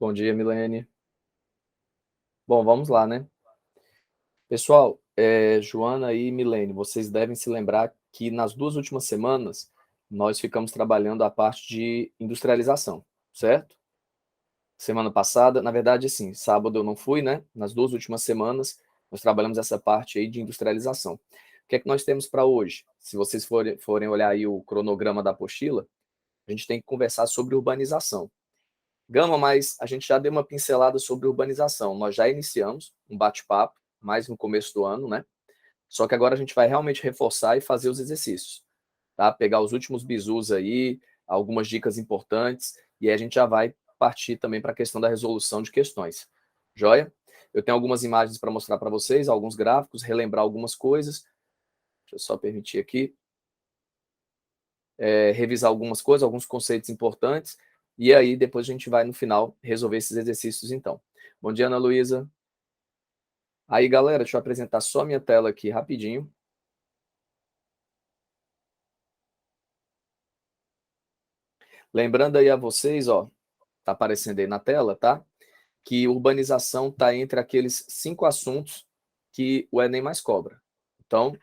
Bom dia, Milene. Bom, vamos lá, né? Pessoal, Joana e Milene, vocês devem se lembrar que nas 2 últimas semanas nós ficamos trabalhando a parte de industrialização, certo? Semana passada, na verdade, sim, sábado eu não fui, né? Nas 2 últimas semanas nós trabalhamos essa parte aí de industrialização. O que é que nós temos para hoje? Se vocês forem olhar aí o cronograma da apostila, a gente tem que conversar sobre urbanização. Gama, mas a gente já deu uma pincelada sobre urbanização. Nós já iniciamos um bate-papo, mais no começo do ano, né? Só que agora a gente vai realmente reforçar e fazer os exercícios, tá? Pegar os últimos bizus aí, algumas dicas importantes, e aí a gente já vai partir também para a questão da resolução de questões. Joia? Eu tenho algumas imagens para mostrar para vocês, alguns gráficos, relembrar algumas coisas. Deixa eu só permitir aqui. Revisar algumas coisas, alguns conceitos importantes, e aí depois a gente vai, no final, resolver esses exercícios, então. Bom dia, Ana Luísa. Aí, galera, deixa eu apresentar só a minha tela aqui rapidinho. Lembrando aí a vocês, ó, tá aparecendo aí na tela, tá? Que urbanização tá entre aqueles 5 assuntos que o Enem mais cobra. Então,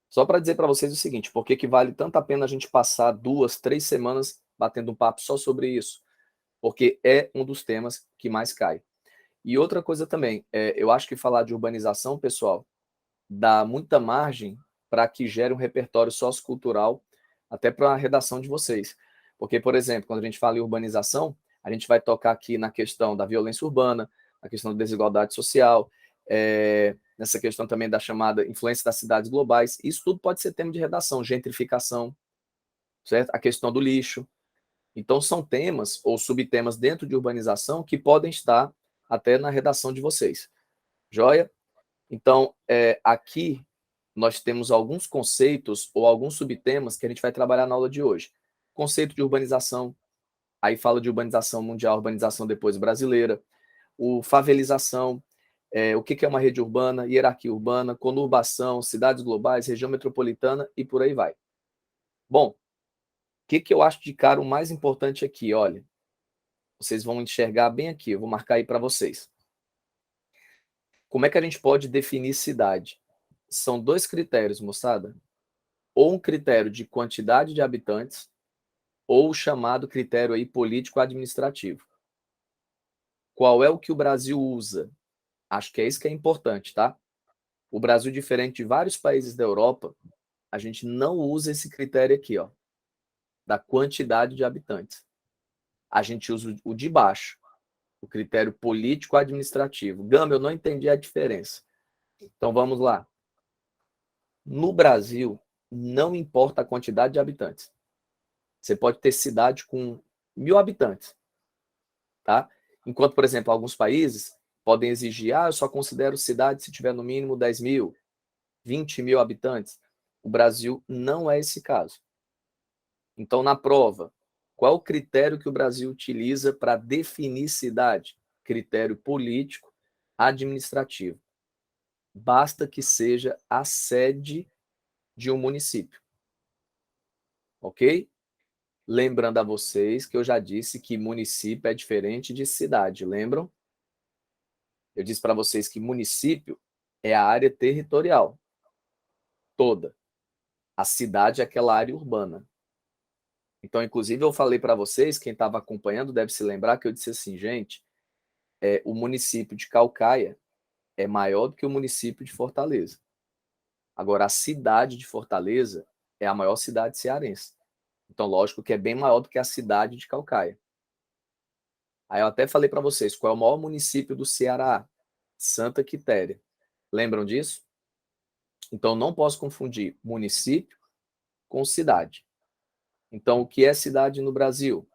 só para dizer para vocês o seguinte, por que vale tanto a pena a gente passar 2, 3 semanas batendo um papo só sobre isso? Porque é um dos temas que mais cai. E outra coisa também, eu acho que falar de urbanização, pessoal, dá muita margem para que gere um repertório sociocultural até para a redação de vocês. Porque, por exemplo, quando a gente fala em urbanização, a gente vai tocar aqui na questão da violência urbana, na questão da desigualdade social, nessa questão também da chamada influência das cidades globais. Isso tudo pode ser tema de redação, gentrificação, certo? A questão do lixo. Então, são temas ou subtemas dentro de urbanização que podem estar até na redação de vocês. Joia? Então, aqui nós temos alguns conceitos ou alguns subtemas que a gente vai trabalhar na aula de hoje. Conceito de urbanização, aí fala de urbanização mundial, urbanização depois brasileira, o favelização, o que é uma rede urbana, hierarquia urbana, conurbação, cidades globais, região metropolitana e por aí vai. Bom, o que eu acho de cara o mais importante aqui? Olha, vocês vão enxergar bem aqui, eu vou marcar aí para vocês. Como é que a gente pode definir cidade? São 2 critérios, moçada. Ou um critério de quantidade de habitantes, ou o chamado critério aí político-administrativo. Qual é o que o Brasil usa? Acho que é isso que é importante, tá? O Brasil, diferente de vários países da Europa, a gente não usa esse critério aqui, ó, da quantidade de habitantes. A gente usa o de baixo, o critério político-administrativo. Gama, eu não entendi a diferença. Então vamos lá. No Brasil, não importa a quantidade de habitantes. Você pode ter cidade com 1.000 habitantes, tá? Enquanto, por exemplo, alguns países podem exigir, eu só considero cidade se tiver no mínimo 10.000, 20.000 habitantes. O Brasil não é esse caso. Então, na prova, qual é o critério que o Brasil utiliza para definir cidade? Critério político, administrativo. Basta que seja a sede de um município. Ok? Lembrando a vocês que eu já disse que município é diferente de cidade, lembram? Eu disse para vocês que município é a área territorial toda. A cidade é aquela área urbana. Então, inclusive, eu falei para vocês, quem estava acompanhando deve se lembrar que eu disse assim, gente, o município de Caucaia é maior do que o município de Fortaleza. Agora, a cidade de Fortaleza é a maior cidade cearense. Então, lógico que é bem maior do que a cidade de Caucaia. Aí eu até falei para vocês, qual é o maior município do Ceará? Santa Quitéria. Lembram disso? Então, não posso confundir município com cidade. Então, o que é cidade no Brasil?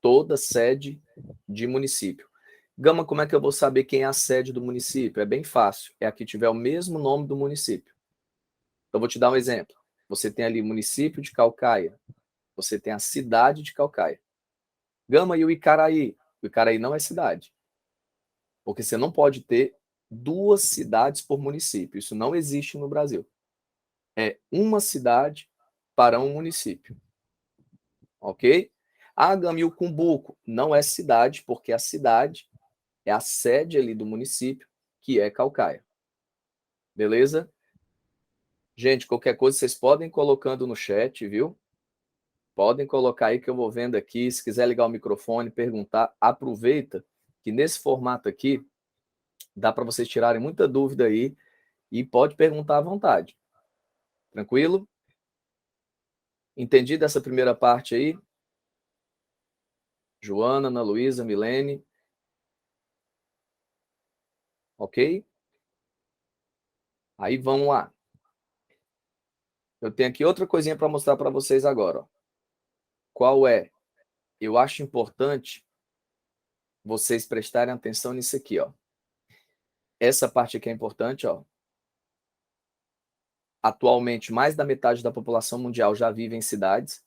Toda sede de município. Gama, como é que eu vou saber quem é a sede do município? É bem fácil. É a que tiver o mesmo nome do município. Então, vou te dar um exemplo. Você tem ali o município de Caucaia. Você tem a cidade de Caucaia. Gama, e o Icaraí? O Icaraí não é cidade. Porque você não pode ter 2 cidades por município. Isso não existe no Brasil. É uma cidade para um município. Ok? Ah, Gami, e o Cumbuco? Não é cidade, porque a cidade é a sede ali do município, que é Caucaia. Beleza? Gente, qualquer coisa vocês podem ir colocando no chat, viu? Podem colocar aí que eu vou vendo aqui. Se quiser ligar o microfone, perguntar, aproveita que nesse formato aqui dá para vocês tirarem muita dúvida aí e pode perguntar à vontade. Tranquilo? Entendi dessa primeira parte aí? Joana, Ana Luísa, Milene. Ok? Aí vamos lá. Eu tenho aqui outra coisinha para mostrar para vocês agora. Ó. Qual é? Eu acho importante vocês prestarem atenção nisso aqui. Ó. Essa parte aqui é importante. Ó. Atualmente, mais da metade da população mundial já vive em cidades.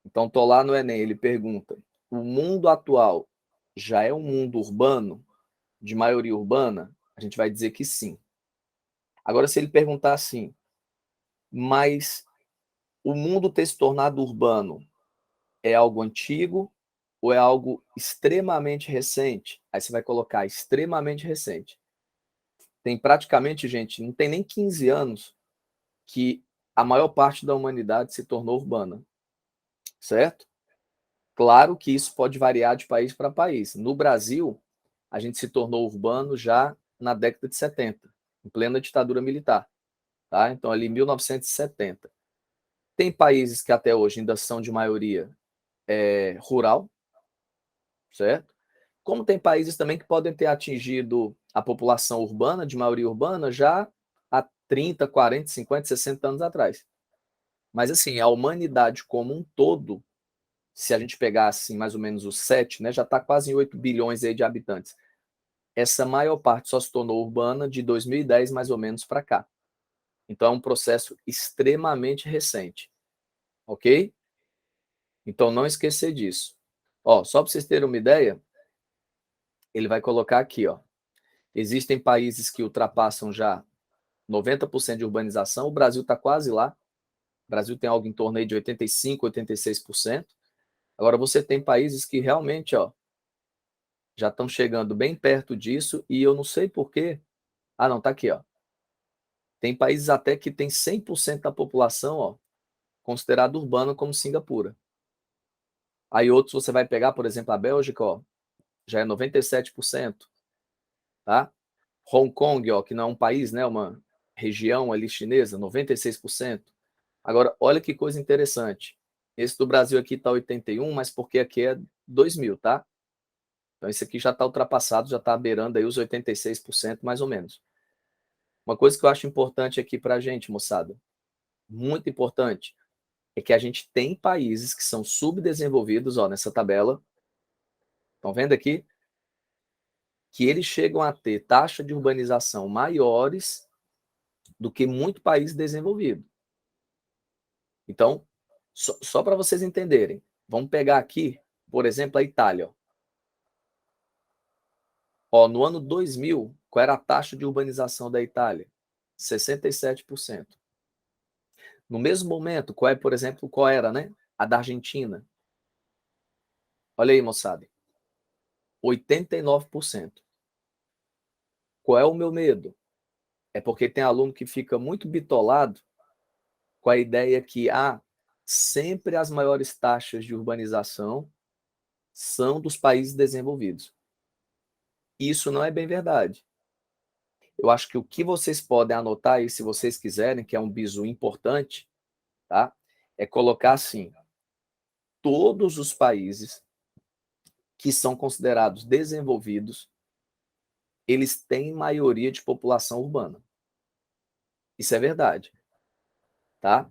Então, estou lá no Enem, ele pergunta, o mundo atual já é um mundo urbano, de maioria urbana? A gente vai dizer que sim. Agora, se ele perguntar assim, mas o mundo ter se tornado urbano é algo antigo ou é algo extremamente recente? Aí você vai colocar extremamente recente. Tem praticamente, gente, não tem nem 15 anos que a maior parte da humanidade se tornou urbana, certo? Claro que isso pode variar de país para país. No Brasil, a gente se tornou urbano já na década de 70, em plena ditadura militar. Tá? Então, ali em 1970. Tem países que até hoje ainda são de maioria rural, certo? Como tem países também que podem ter atingido a população urbana, de maioria urbana, já há 30, 40, 50, 60 anos atrás. Mas, assim, a humanidade como um todo, se a gente pegar, assim, mais ou menos os 7, né, já está quase em 8 bilhões aí de habitantes. Essa maior parte só se tornou urbana de 2010, mais ou menos, para cá. Então, é um processo extremamente recente, ok? Então, não esquecer disso. Ó, só para vocês terem uma ideia, ele vai colocar aqui, ó. Existem países que ultrapassam já 90% de urbanização, o Brasil está quase lá. O Brasil tem algo em torno aí de 85%, 86%. Agora, você tem países que realmente, ó, já estão chegando bem perto disso e eu não sei por quê. Ah, não, tá aqui, ó. Tem países até que tem 100% da população, ó, considerado urbano como Singapura. Aí outros você vai pegar, por exemplo, a Bélgica, ó, já é 97%, tá? Hong Kong, ó, que não é um país, né, uma região ali chinesa, 96%. Agora, olha que coisa interessante. Esse do Brasil aqui está 81, mas porque aqui é 2000, tá? Então esse aqui já está ultrapassado, já está beirando aí os 86% mais ou menos. Uma coisa que eu acho importante aqui para a gente, moçada, muito importante, é que a gente tem países que são subdesenvolvidos, ó, nessa tabela. Estão vendo aqui? Que eles chegam a ter taxa de urbanização maiores do que muito país desenvolvido. Então, só para vocês entenderem, vamos pegar aqui, por exemplo, a Itália. Ó, no ano 2000, qual era a taxa de urbanização da Itália? 67%. No mesmo momento, qual é, por exemplo, qual era, né? A da Argentina. Olha aí, moçada. 89%. Qual é o meu medo? É porque tem aluno que fica muito bitolado com a ideia que sempre as maiores taxas de urbanização são dos países desenvolvidos. Isso não é bem verdade. Eu acho que o que vocês podem anotar aí, se vocês quiserem, que é um bizu importante, tá? É colocar assim: todos os países que são considerados desenvolvidos, eles têm maioria de população urbana. Isso é verdade, tá?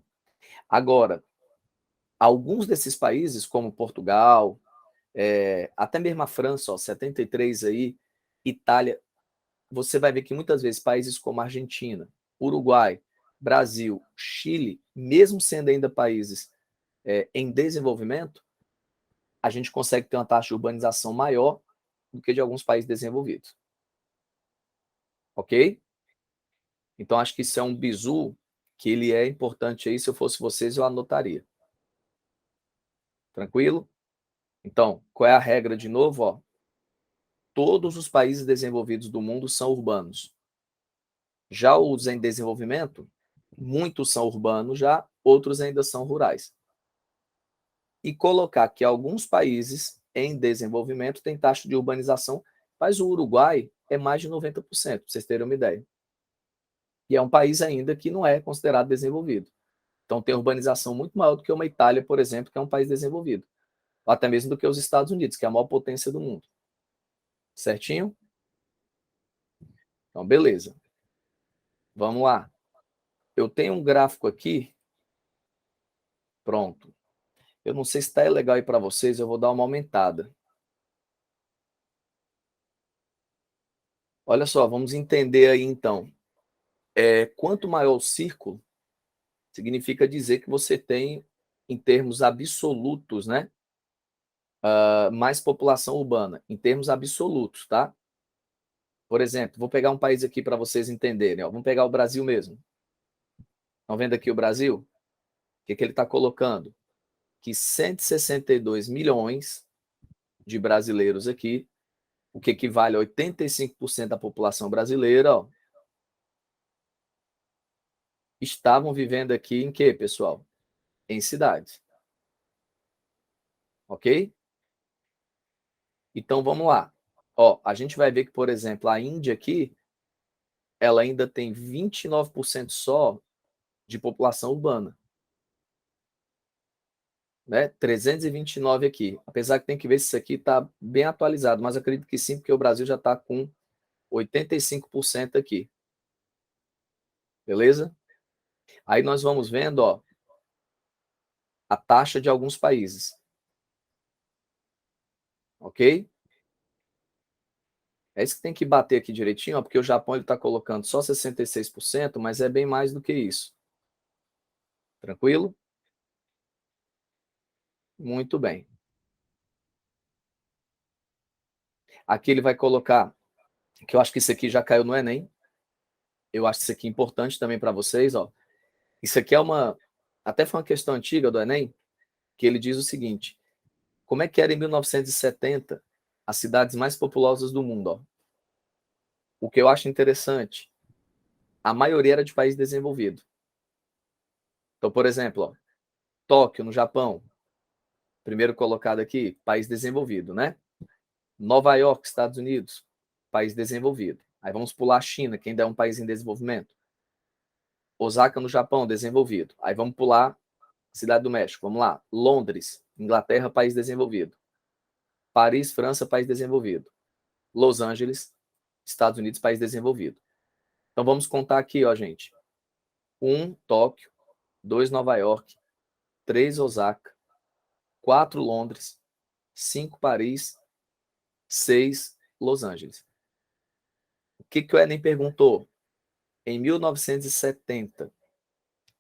Agora, alguns desses países, como Portugal, até mesmo a França, ó, 73 aí, Itália, você vai ver que muitas vezes países como Argentina, Uruguai, Brasil, Chile, mesmo sendo ainda países em desenvolvimento, a gente consegue ter uma taxa de urbanização maior do que de alguns países desenvolvidos. Ok? Então, acho que isso é um bizu que ele é importante aí. Se eu fosse vocês, eu anotaria. Tranquilo? Então, qual é a regra de novo? Ó? Todos os países desenvolvidos do mundo são urbanos. Já os em desenvolvimento, muitos são urbanos já, outros ainda são rurais. E colocar que alguns países em desenvolvimento têm taxa de urbanização, mas o Uruguai é mais de 90%, para vocês terem uma ideia. E é um país ainda que não é considerado desenvolvido. Então tem urbanização muito maior do que uma Itália, por exemplo, que é um país desenvolvido. Ou até mesmo do que os Estados Unidos, que é a maior potência do mundo. Certinho? Então, beleza. Vamos lá. Eu tenho um gráfico aqui. Pronto. Eu não sei se está legal aí para vocês, eu vou dar uma aumentada. Olha só, vamos entender aí então. Quanto maior o círculo, significa dizer que você tem, em termos absolutos, né, mais população urbana, em termos absolutos, tá? Por exemplo, vou pegar um país aqui para vocês entenderem. Ó. Vamos pegar o Brasil mesmo. Estão vendo aqui o Brasil? O que ele está colocando? Que 162 milhões de brasileiros aqui, o que equivale a 85% da população brasileira, ó, estavam vivendo aqui em quê, pessoal? Em cidades. Ok? Então, vamos lá. Ó, a gente vai ver que, por exemplo, a Índia aqui, ela ainda tem 29% só de população urbana. Né? 329 aqui. Apesar que tem que ver se isso aqui está bem atualizado, mas acredito que sim, porque o Brasil já está com 85% aqui. Beleza? Aí nós vamos vendo, ó, a taxa de alguns países. Ok? É isso que tem que bater aqui direitinho, ó, porque o Japão está colocando só 66%, mas é bem mais do que isso. Tranquilo? Muito bem. Aqui ele vai colocar, que eu acho que isso aqui já caiu no Enem. Eu acho isso aqui importante também para vocês. Ó. Isso aqui é até foi uma questão antiga do Enem, que ele diz o seguinte, como é que era em 1970 as cidades mais populosas do mundo? Ó? O que eu acho interessante, a maioria era de país desenvolvido. Então, por exemplo, ó, Tóquio, no Japão, primeiro colocado aqui, país desenvolvido, né? Nova York, Estados Unidos, país desenvolvido. Aí vamos pular a China, que ainda é um país em desenvolvimento. Osaka, no Japão, desenvolvido. Aí vamos pular Cidade do México, vamos lá. Londres, Inglaterra, país desenvolvido. Paris, França, país desenvolvido. Los Angeles, Estados Unidos, país desenvolvido. Então vamos contar aqui, ó, gente. 1, Tóquio. 2, Nova York. 3, Osaka. 4, Londres. 5, Paris. 6, Los Angeles. O que o Enem perguntou? Em 1970,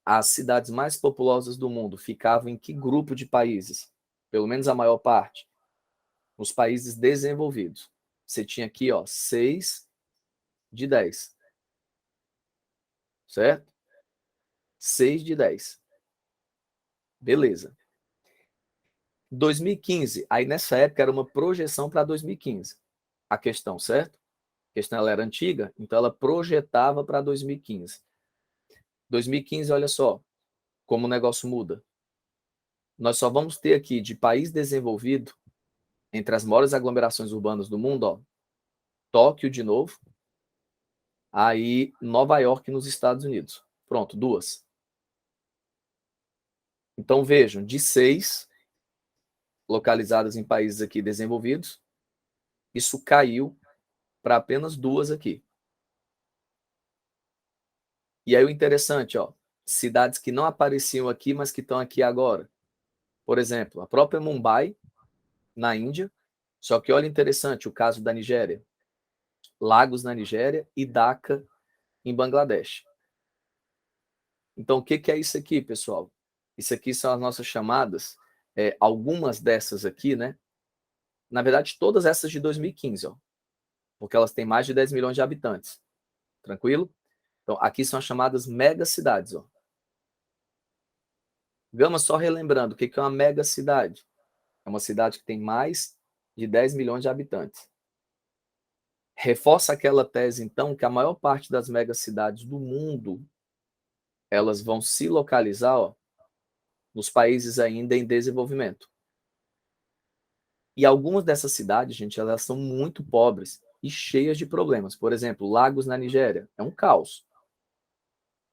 as cidades mais populosas do mundo ficavam em que grupo de países? Pelo menos a maior parte. Os países desenvolvidos. Você tinha aqui, ó, 6 de 10. Certo? 6 de 10. Beleza. 2015, aí nessa época era uma projeção para 2015. A questão, certo? A questão ela era antiga, então ela projetava para 2015. 2015, olha só como o negócio muda. Nós só vamos ter aqui de país desenvolvido, entre as maiores aglomerações urbanas do mundo, ó, Tóquio de novo, aí Nova York nos Estados Unidos. Pronto, 2. Então vejam, de 6 localizadas em países aqui desenvolvidos, isso caiu para apenas 2 aqui. E aí o interessante, ó, cidades que não apareciam aqui, mas que estão aqui agora. Por exemplo, a própria Mumbai, na Índia, só que olha interessante o caso da Nigéria. Lagos na Nigéria e Dhaka em Bangladesh. Então, o que é isso aqui, pessoal? Isso aqui são as nossas chamadas, algumas dessas aqui, né? Na verdade, todas essas de 2015, ó, porque elas têm mais de 10 milhões de habitantes. Tranquilo? Então, aqui são as chamadas megacidades. Ó. Gama, só relembrando, o que é uma megacidade? é uma cidade que tem mais de 10 milhões de habitantes. Reforça aquela tese, então, que a maior parte das megacidades do mundo, elas vão se localizar, ó, nos países ainda em desenvolvimento. E algumas dessas cidades, gente, elas são muito pobres e cheias de problemas. Por exemplo, Lagos na Nigéria, é um caos.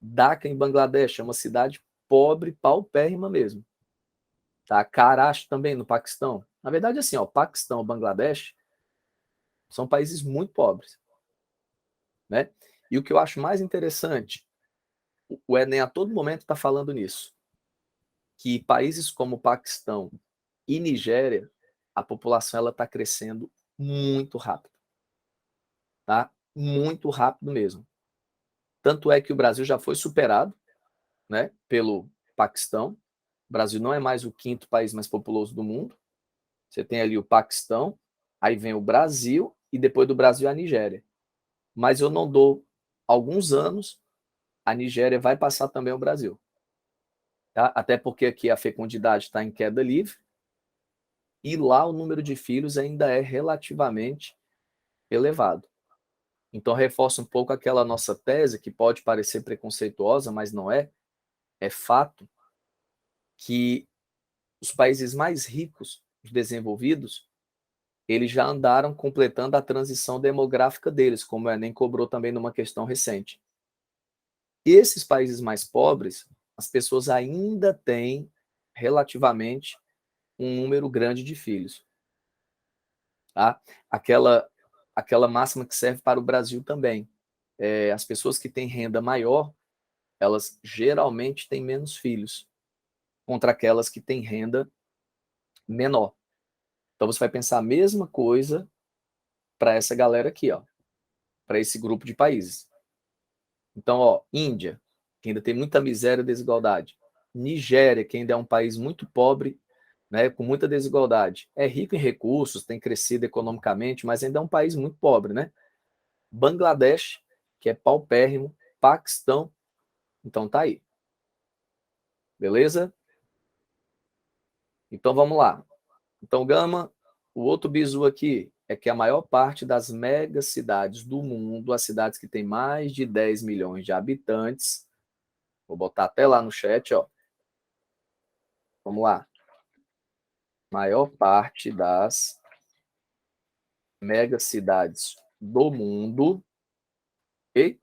Dhaka em Bangladesh, é uma cidade pobre, paupérrima mesmo. Tá? Karachi também no Paquistão. Na verdade, assim, ó, Paquistão e Bangladesh são países muito pobres, né? E o que eu acho mais interessante, o Enem a todo momento está falando nisso, que países como Paquistão e Nigéria, a população ela está crescendo muito rápido, tá? Muito rápido mesmo. Tanto é que o Brasil já foi superado, né, pelo Paquistão. O Brasil não é mais o quinto país mais populoso do mundo. Você tem ali o Paquistão, aí vem o Brasil e depois do Brasil a Nigéria. Mas eu não dou alguns anos, a Nigéria vai passar também o Brasil. Tá? Até porque aqui a fecundidade está em queda livre e lá o número de filhos ainda é relativamente elevado. Então reforça um pouco aquela nossa tese, que pode parecer preconceituosa, mas não é. É fato que os países mais ricos, os desenvolvidos, eles já andaram completando a transição demográfica deles, como o Enem cobrou também numa questão recente. E esses países mais pobres, as pessoas ainda têm relativamente um número grande de filhos. Tá? Aquela máxima que serve para o Brasil também. As pessoas que têm renda maior, elas geralmente têm menos filhos, contra aquelas que têm renda menor. Então você vai pensar a mesma coisa para essa galera aqui, ó, para esse grupo de países. Então, ó, Índia, que ainda tem muita miséria e desigualdade. Nigéria, que ainda é um país muito pobre, né, com muita desigualdade. É rico em recursos, tem crescido economicamente, mas ainda é um país muito pobre, né? Bangladesh, que é paupérrimo, Paquistão, então tá aí. Beleza? Então vamos lá. Então, Gama, o outro bizu aqui é que a maior parte das megacidades do mundo, as cidades que têm mais de 10 milhões de habitantes, vou botar até lá no chat, ó. Vamos lá. Maior parte das megacidades do mundo, ok?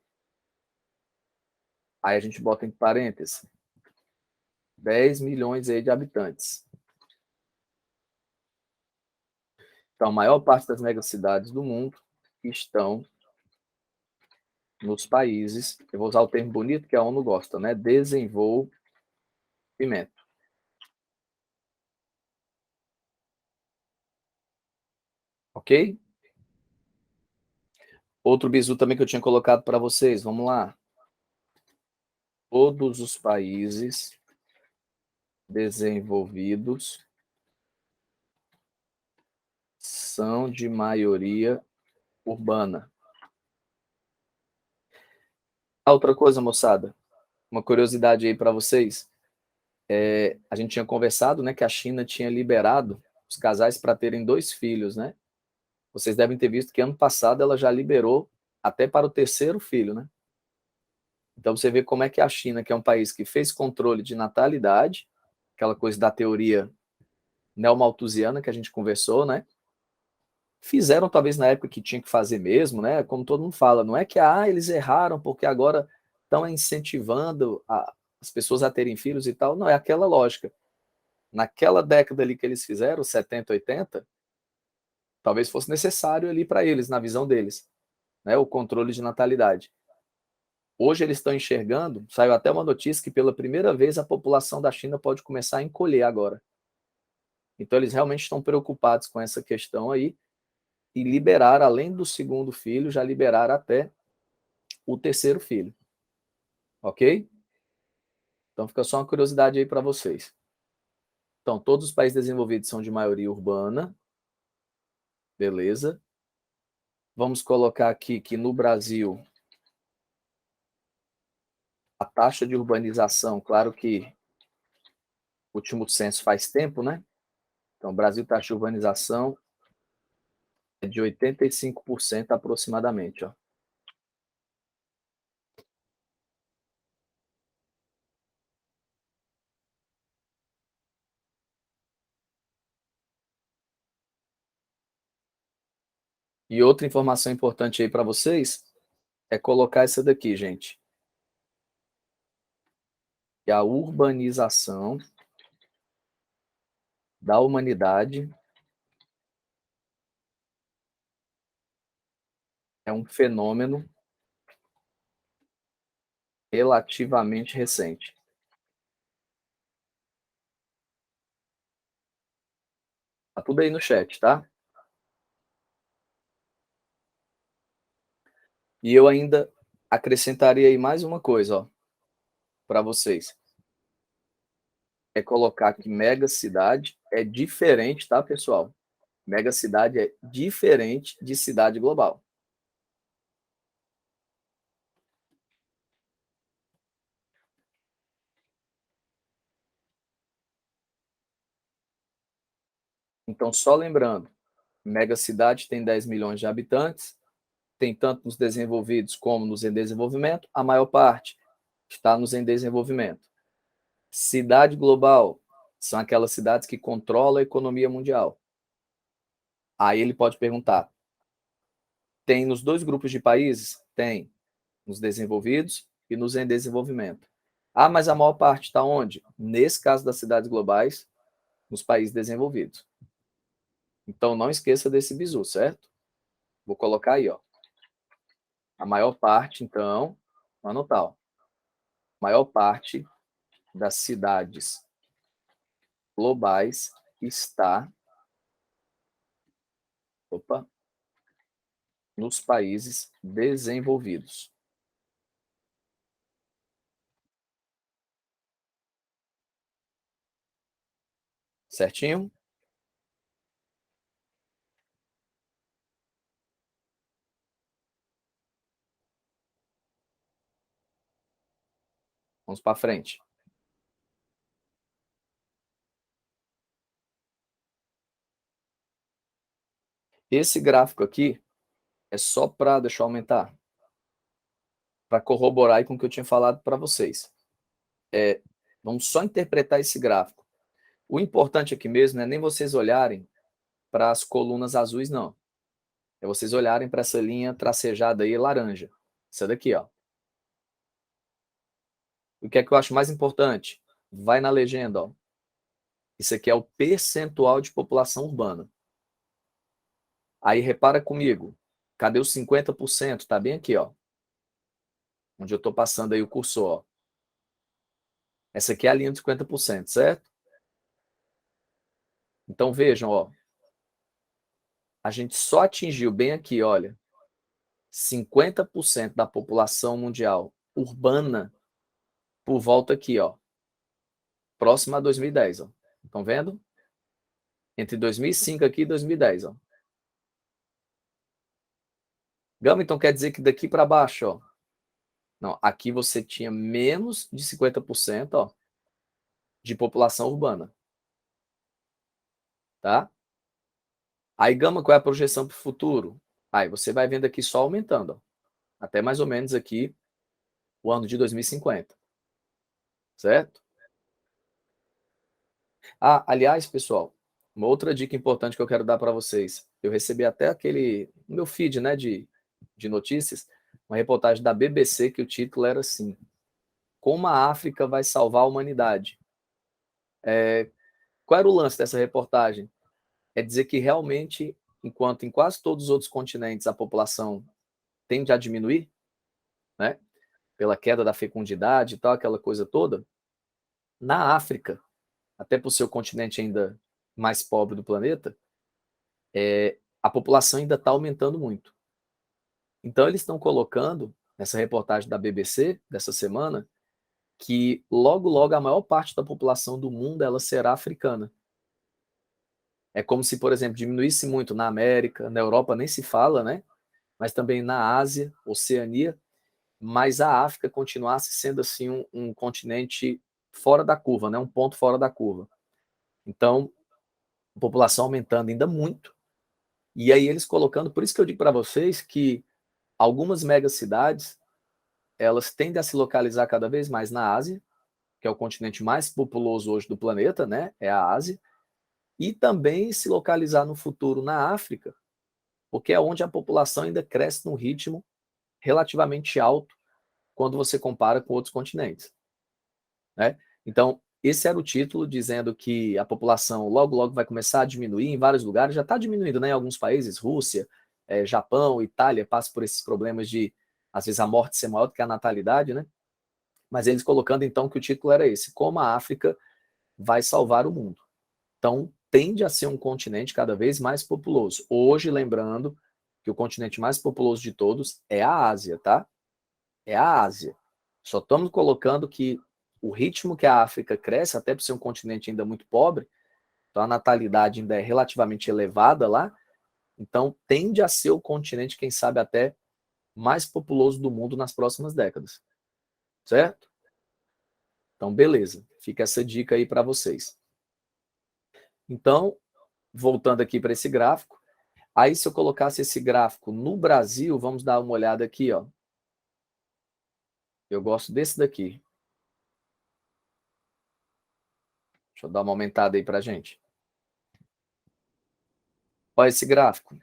Aí a gente bota em parênteses 10 milhões aí de habitantes. Então, a maior parte das megacidades do mundo estão nos países, eu vou usar o termo bonito que a ONU gosta, né? Desenvolvimento. Ok? Outro bizu também que eu tinha colocado para vocês, vamos lá. Todos os países desenvolvidos são de maioria urbana. Outra coisa, moçada, uma curiosidade aí para vocês. A gente tinha conversado, né, que a China tinha liberado os casais para terem 2 filhos, né? Vocês devem ter visto que ano passado ela já liberou até para o terceiro filho, né? Então você vê como é que a China, que é um país que fez controle de natalidade, aquela coisa da teoria neomalthusiana que a gente conversou, né? Fizeram talvez na época que tinha que fazer mesmo, né? Como todo mundo fala, não é que eles erraram porque agora estão incentivando as pessoas a terem filhos e tal, não, é aquela lógica. Naquela década ali que eles fizeram, 70, 80, talvez fosse necessário ali para eles, na visão deles, né? O controle de natalidade. Hoje eles estão enxergando, saiu até uma notícia que pela primeira vez a população da China pode começar a encolher agora. Então eles realmente estão preocupados com essa questão aí e liberar, além do segundo filho, já liberar até o terceiro filho. Ok? Então fica só uma curiosidade aí para vocês. Então, todos os países desenvolvidos são de maioria urbana. Beleza. Vamos colocar aqui que no Brasil a taxa de urbanização, claro que o último censo faz tempo, né? Então, o Brasil taxa de urbanização é de 85% aproximadamente, ó. E outra informação importante aí para vocês é colocar essa daqui, gente. Que a urbanização da humanidade é um fenômeno relativamente recente. Tá tudo aí no chat, tá? E eu ainda acrescentaria aí mais uma coisa, ó, para vocês. É colocar que mega cidade é diferente, tá, pessoal? Mega cidade é diferente de cidade global. Então, só lembrando, mega cidade tem 10 milhões de habitantes, tem tanto nos desenvolvidos como nos em desenvolvimento, a maior parte está nos em desenvolvimento. Cidade global são aquelas cidades que controlam a economia mundial. Aí ele pode perguntar: tem nos dois grupos de países? Tem, nos desenvolvidos e nos em desenvolvimento. Ah, mas a maior parte está onde? Nesse caso das cidades globais, nos países desenvolvidos. Então não esqueça desse bizu, certo? Vou colocar aí, ó. A maior parte, então, vou anotar, ó. A maior parte das cidades globais está, opa, nos países desenvolvidos. Certinho? Vamos para frente. Esse gráfico aqui é só para, deixa eu aumentar, para corroborar aí com o que eu tinha falado para vocês. Vamos só interpretar esse gráfico. O importante aqui mesmo não é nem vocês olharem para as colunas azuis, não. É vocês olharem para essa linha tracejada aí, laranja. Essa daqui, ó. O que é que eu acho mais importante? Vai na legenda, ó. Isso aqui é o percentual de população urbana. Aí repara comigo. Cadê os 50%? Tá bem aqui, ó. Onde eu estou passando aí o cursor, ó. Essa aqui é a linha de 50%, certo? Então vejam, ó. A gente só atingiu bem aqui, olha, 50% da população mundial urbana por volta aqui, ó. Próxima a 2010, ó. Estão vendo? Entre 2005 aqui e 2010, ó. Gama, então quer dizer que daqui para baixo, ó. Não, aqui você tinha menos de 50%, ó, de população urbana. Tá? Aí, Gama, qual é a projeção para o futuro? Aí você vai vendo aqui só aumentando, ó, até mais ou menos aqui o ano de 2050. Certo? Ah, aliás, pessoal, uma outra dica importante que eu quero dar para vocês. Eu recebi até aquele, no meu feed, né, de notícias, uma reportagem da BBC que o título era assim: Como a África vai salvar a humanidade? Qual era o lance dessa reportagem? É dizer que realmente, enquanto em quase todos os outros continentes a população tende a diminuir, né, pela queda da fecundidade e tal, aquela coisa toda, na África, até por ser o continente ainda mais pobre do planeta, a população ainda está aumentando muito. Então, eles estão colocando, nessa reportagem da BBC dessa semana, que logo, logo a maior parte da população do mundo ela será africana. É como se, por exemplo, diminuísse muito na América, na Europa nem se fala, né? Mas também na Ásia, Oceania, mas a África continuasse sendo assim um continente fora da curva, né? Um ponto fora da curva. Então, a população aumentando ainda muito, e aí eles colocando, por isso que eu digo para vocês que algumas megacidades, elas tendem a se localizar cada vez mais na Ásia, que é o continente mais populoso hoje do planeta, né? É a Ásia, e também se localizar no futuro na África, porque é onde a população ainda cresce num ritmo relativamente alto quando você compara com outros continentes, né? Então, esse era o título dizendo que a população logo, logo vai começar a diminuir em vários lugares, já está diminuindo, né? Em alguns países, Rússia, Japão, Itália, passa por esses problemas de, às vezes, a morte ser maior do que a natalidade, né? Mas eles colocando, então, que o título era esse, como a África vai salvar o mundo. Então, tende a ser um continente cada vez mais populoso. Hoje, lembrando que o continente mais populoso de todos é a Ásia, tá? É a Ásia. Só estamos colocando que o ritmo que a África cresce, até por ser um continente ainda muito pobre, então a natalidade ainda é relativamente elevada lá, então tende a ser o continente, quem sabe até mais populoso do mundo nas próximas décadas. Certo? Então, beleza. Fica essa dica aí para vocês. Então, voltando aqui para esse gráfico, aí se eu colocasse esse gráfico no Brasil, vamos dar uma olhada aqui, ó. Eu gosto desse daqui. Deixa eu dar uma aumentada aí para a gente. Olha esse gráfico.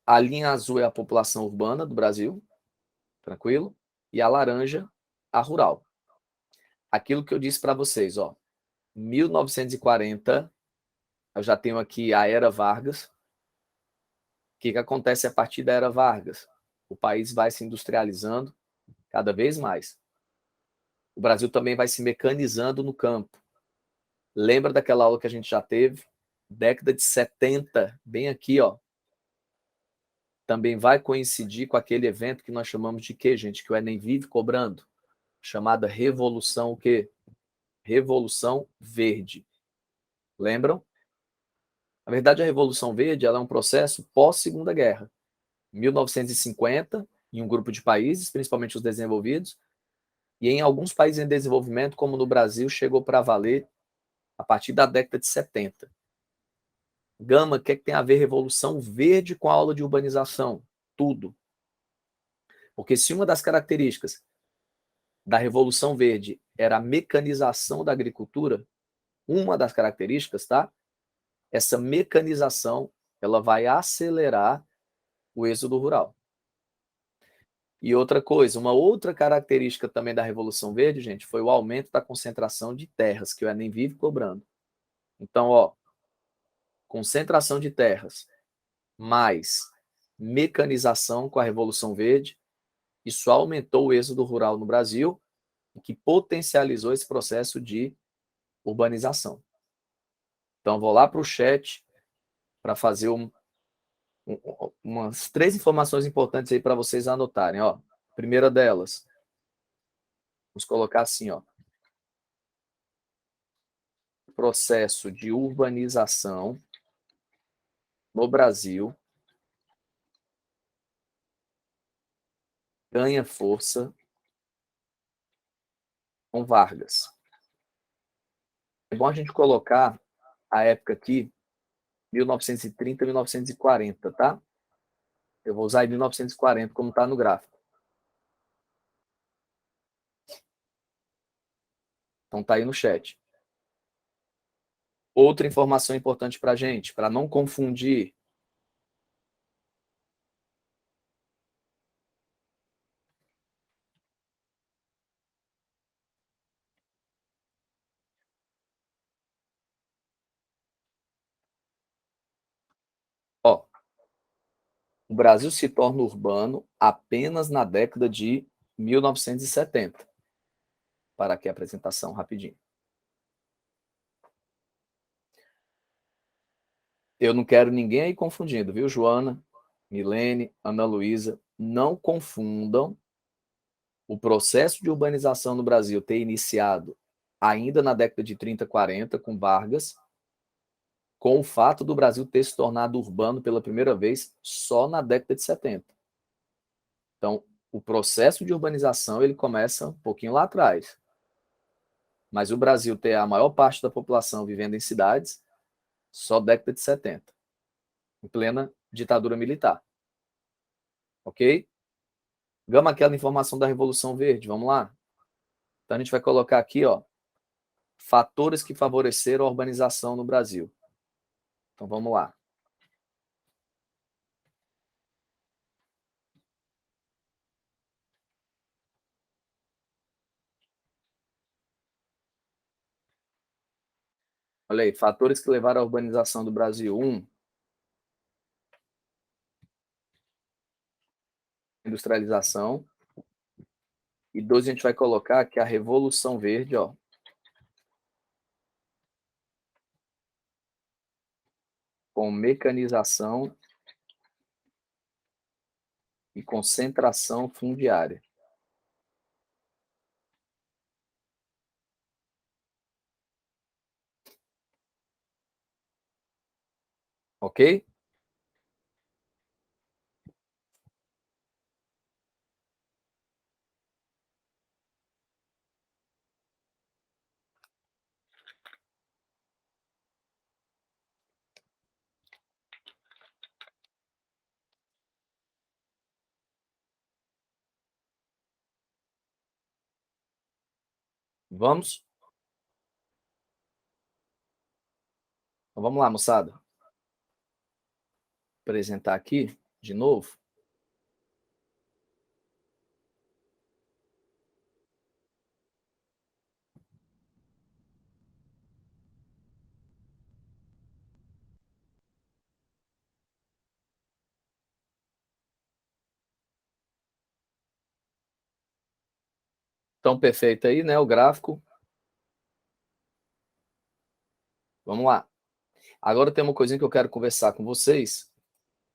A linha azul é a população urbana do Brasil, tranquilo? E a laranja, a rural. Aquilo que eu disse para vocês, ó, 1940, eu já tenho aqui a Era Vargas. O que acontece a partir da Era Vargas? O país vai se industrializando cada vez mais. O Brasil também vai se mecanizando no campo. Lembra daquela aula que a gente já teve? Década de 70, bem aqui, ó. Também vai coincidir com aquele evento que nós chamamos de quê, gente? Que o Enem vive cobrando. Chamada Revolução o quê? Revolução Verde. Lembram? Na verdade, a Revolução Verde ela é um processo pós-Segunda Guerra. 1950, em um grupo de países, principalmente os desenvolvidos, e em alguns países em desenvolvimento, como no Brasil, chegou para valer a partir da década de 70. Gama, o que, tem a ver Revolução Verde com a aula de urbanização? Tudo. Porque se uma das características da Revolução Verde era a mecanização da agricultura, uma das características, tá? Essa mecanização, ela vai acelerar o êxodo rural. E outra coisa, uma outra característica também da Revolução Verde, gente, foi o aumento da concentração de terras, que o Enem vive cobrando. Então, ó, concentração de terras mais mecanização com a Revolução Verde, isso aumentou o êxodo rural no Brasil, o que potencializou esse processo de urbanização. Então, vou lá para o chat para fazer umas 3 informações importantes aí para vocês anotarem. Ó. Primeira delas, vamos colocar assim, ó. O processo de urbanização no Brasil ganha força com Vargas. É bom a gente colocar a época aqui, 1930 1940, tá? Eu vou usar em 1940 como está no gráfico. Então tá aí no chat. Outra informação importante para a gente, para não confundir. Ó, o Brasil se torna urbano apenas na década de 1970. Para aqui a apresentação rapidinho. Eu não quero ninguém aí confundindo, viu, Joana, Milene, Ana Luísa? Não confundam o processo de urbanização no Brasil ter iniciado ainda na década de 30, 40, com Vargas, com o fato do Brasil ter se tornado urbano pela primeira vez só na década de 70. Então, o processo de urbanização ele começa um pouquinho lá atrás. Mas o Brasil ter a maior parte da população vivendo em cidades Só década de 70, em plena ditadura militar. Ok? Gama aquela informação da Revolução Verde, vamos lá? Então a gente vai colocar aqui, ó, fatores que favoreceram a urbanização no Brasil. Então vamos lá. Olha aí, fatores que levaram à urbanização do Brasil. 1, industrialização. E 2, a gente vai colocar que a Revolução Verde, ó, com mecanização e concentração fundiária. Ok? Vamos? Então vamos lá, moçada. Vou apresentar aqui de novo. Então, perfeito aí, né? O gráfico. Vamos lá. Agora tem uma coisinha que eu quero conversar com vocês,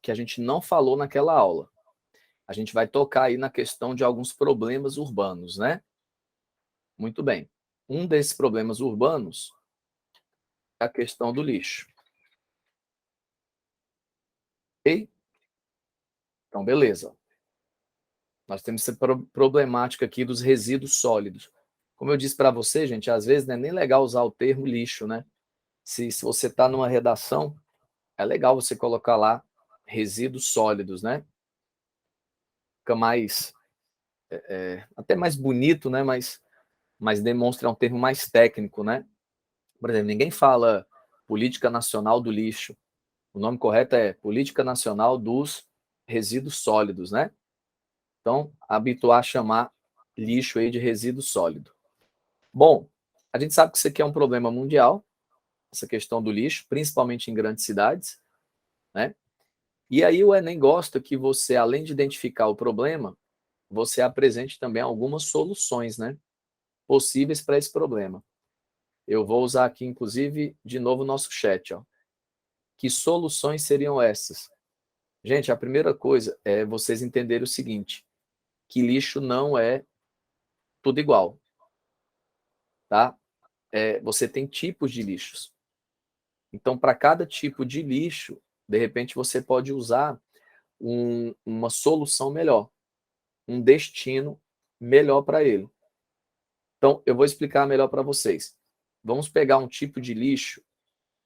que a gente não falou naquela aula. A gente vai tocar aí na questão de alguns problemas urbanos, né? Muito bem. Um desses problemas urbanos é a questão do lixo. Ok? Então, beleza. Nós temos essa problemática aqui dos resíduos sólidos. Como eu disse para você, gente, às vezes não é nem legal usar o termo lixo, né? Se você está numa redação, é legal você colocar lá resíduos sólidos, né? Fica mais, até mais bonito, né? Mas demonstra um termo mais técnico, né? Por exemplo, ninguém fala Política Nacional do Lixo. O nome correto é Política Nacional dos Resíduos Sólidos, né? Então, habituar a chamar lixo aí de resíduo sólido. Bom, a gente sabe que isso aqui é um problema mundial, essa questão do lixo, principalmente em grandes cidades, né? E aí o Enem gosta que você, além de identificar o problema, você apresente também algumas soluções, né? Possíveis para esse problema. Eu vou usar aqui, inclusive, de novo o nosso chat, ó. Que soluções seriam essas? Gente, a primeira coisa é vocês entenderem o seguinte, que lixo não é tudo igual, tá? Você tem tipos de lixos. Então, para cada tipo de lixo, de repente você pode usar uma solução melhor, um destino melhor para ele. Então, eu vou explicar melhor para vocês. Vamos pegar um tipo de lixo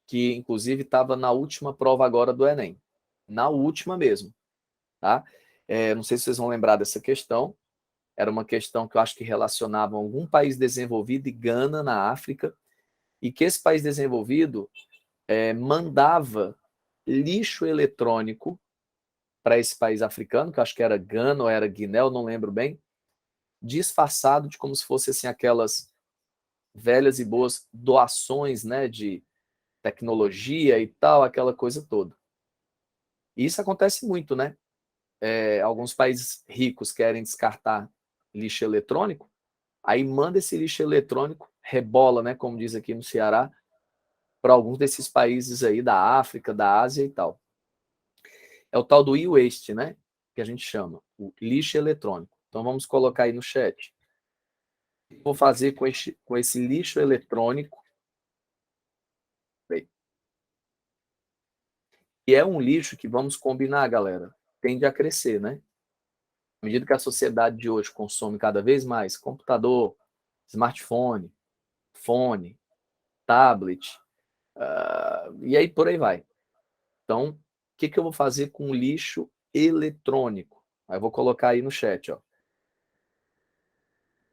que, inclusive, estava na última prova agora do Enem. Na última mesmo, tá? Não sei se vocês vão lembrar dessa questão. Era uma questão que eu acho que relacionava algum país desenvolvido e Gana, na África, e que esse país desenvolvido mandava lixo eletrônico para esse país africano, que eu acho que era Gana ou era Guiné, eu não lembro bem, disfarçado de como se fosse assim, aquelas velhas e boas doações, né, de tecnologia e tal, aquela coisa toda. E isso acontece muito, né? Alguns países ricos querem descartar lixo eletrônico, aí manda esse lixo eletrônico, rebola, né, como diz aqui no Ceará, para alguns desses países aí da África, da Ásia e tal. É o tal do e-waste, né, que a gente chama, o lixo eletrônico. Então vamos colocar aí no chat. Vou fazer com esse lixo eletrônico. E é um lixo que, vamos combinar, galera, tende a crescer, né? À medida que a sociedade de hoje consome cada vez mais computador, smartphone, fone, tablet, E aí por aí vai. Então, o que eu vou fazer com o lixo eletrônico? Aí eu vou colocar aí no chat, ó.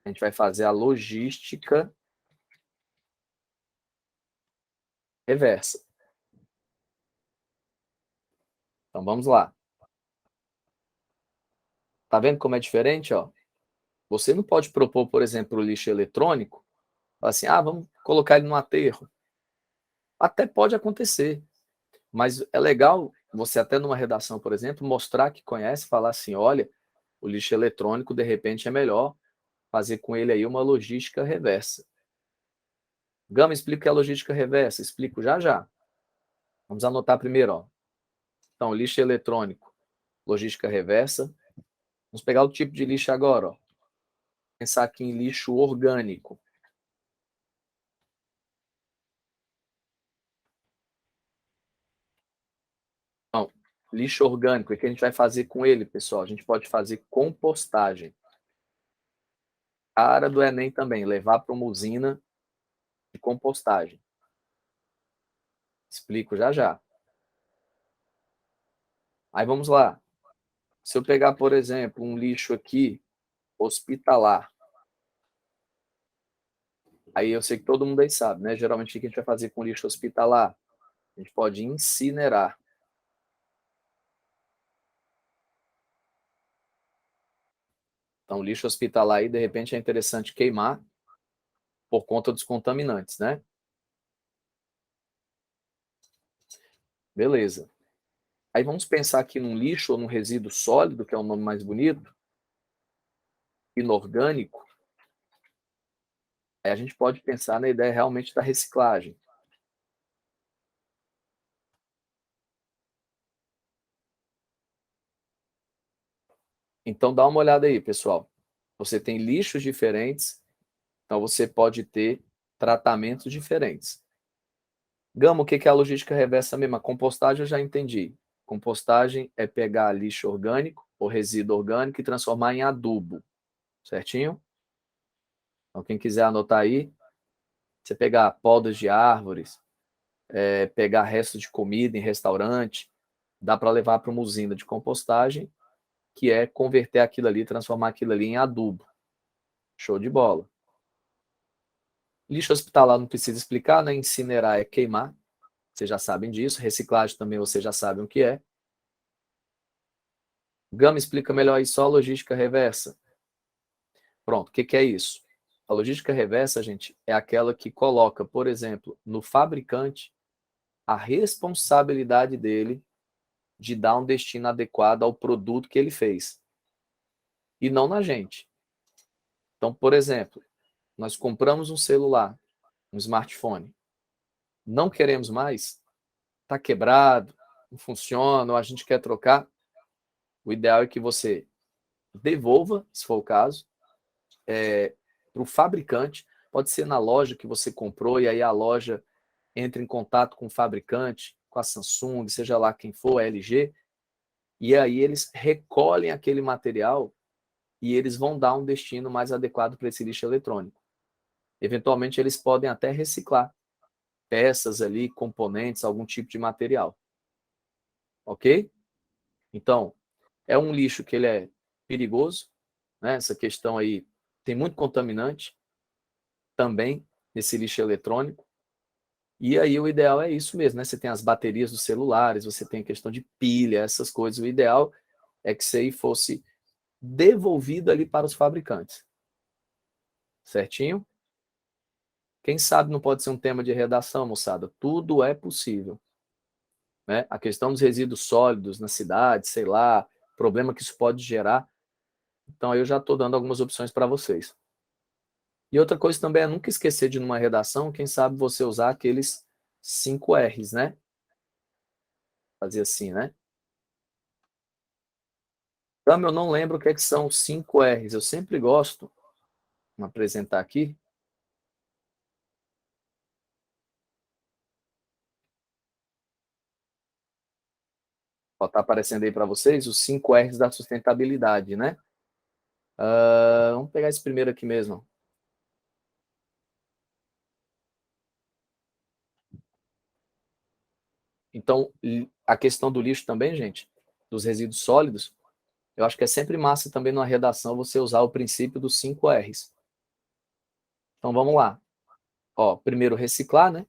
A gente vai fazer a logística reversa. Então vamos lá. Tá vendo como é diferente, ó? Você não pode propor, por exemplo, o lixo eletrônico, falar assim, vamos colocar ele no aterro. Até pode acontecer, mas é legal você até numa redação, por exemplo, mostrar que conhece, falar assim, olha, o lixo eletrônico, de repente, é melhor fazer com ele aí uma logística reversa. Gama, explica o que é a logística reversa. Explico já já. Vamos anotar primeiro, ó. Então, lixo eletrônico, logística reversa. Vamos pegar o tipo de lixo agora, ó. Pensar aqui em lixo orgânico. Então, lixo orgânico, o que a gente vai fazer com ele, pessoal? A gente pode fazer compostagem. A área do Enem também, levar para uma usina de compostagem. Explico já já. Aí vamos lá. Se eu pegar, por exemplo, um lixo aqui, hospitalar, aí eu sei que todo mundo aí sabe, né? Geralmente o que a gente vai fazer com lixo hospitalar? A gente pode incinerar. Então, lixo hospitalar aí, de repente, é interessante queimar por conta dos contaminantes, né? Beleza. Aí vamos pensar aqui num lixo ou num resíduo sólido, que é o nome mais bonito, inorgânico. Aí a gente pode pensar na ideia realmente da reciclagem. Então, dá uma olhada aí, pessoal. Você tem lixos diferentes, então você pode ter tratamentos diferentes. Gama, o que é a logística reversa mesmo? A compostagem eu já entendi. Compostagem é pegar lixo orgânico ou resíduo orgânico e transformar em adubo, certinho? Então, quem quiser anotar aí, você pegar podas de árvores, pegar restos de comida em restaurante, dá para levar para uma usina de compostagem, que é converter aquilo ali, transformar aquilo ali em adubo. Show de bola. Lixo hospitalar não precisa explicar, né? Incinerar é queimar, vocês já sabem disso. Reciclagem também vocês já sabem o que é. Gama explica melhor aí só a logística reversa. Pronto, o que é isso? A logística reversa, gente, é aquela que coloca, por exemplo, no fabricante a responsabilidade dele de dar um destino adequado ao produto que ele fez, e não na gente. Então, por exemplo, nós compramos um celular, um smartphone, não queremos mais, está quebrado, não funciona, ou a gente quer trocar, o ideal é que você devolva, se for o caso, para o fabricante, pode ser na loja que você comprou, e aí a loja entra em contato com o fabricante, com a Samsung, seja lá quem for, a LG, e aí eles recolhem aquele material e eles vão dar um destino mais adequado para esse lixo eletrônico. Eventualmente, eles podem até reciclar peças ali, componentes, algum tipo de material. Ok? Então, é um lixo que ele é perigoso, né? Essa questão aí tem muito contaminante também nesse lixo eletrônico. E aí o ideal é isso mesmo, né? Você tem as baterias dos celulares, você tem a questão de pilha, essas coisas. O ideal é que isso aí fosse devolvido ali para os fabricantes. Certinho? Quem sabe não pode ser um tema de redação, moçada. Tudo é possível. Né? A questão dos resíduos sólidos na cidade, sei lá, problema que isso pode gerar. Então, aí eu já estou dando algumas opções para vocês. E outra coisa também é nunca esquecer de, numa redação, quem sabe você usar aqueles 5 R's, né? Fazer assim, né? Então, eu não lembro o que, é que são os 5 R's. Eu sempre gosto de apresentar aqui. Está aparecendo aí para vocês os 5 R's da sustentabilidade, né? Vamos pegar esse primeiro aqui mesmo. Então, a questão do lixo também, gente, dos resíduos sólidos, eu acho que é sempre massa também numa redação você usar o princípio dos 5 R's. Então, vamos lá. Ó, primeiro, reciclar, né?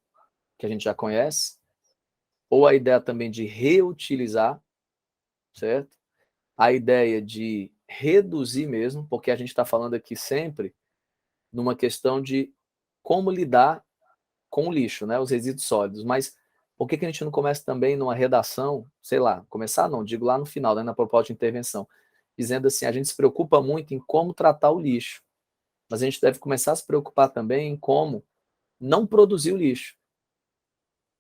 Que a gente já conhece. Ou a ideia também de reutilizar, certo? A ideia de reduzir mesmo, porque a gente está falando aqui sempre numa questão de como lidar com o lixo, né? Os resíduos sólidos. Mas por que a gente não começa também numa redação, sei lá, começar não, digo lá no final, né, na proposta de intervenção, dizendo assim, a gente se preocupa muito em como tratar o lixo, mas a gente deve começar a se preocupar também em como não produzir o lixo.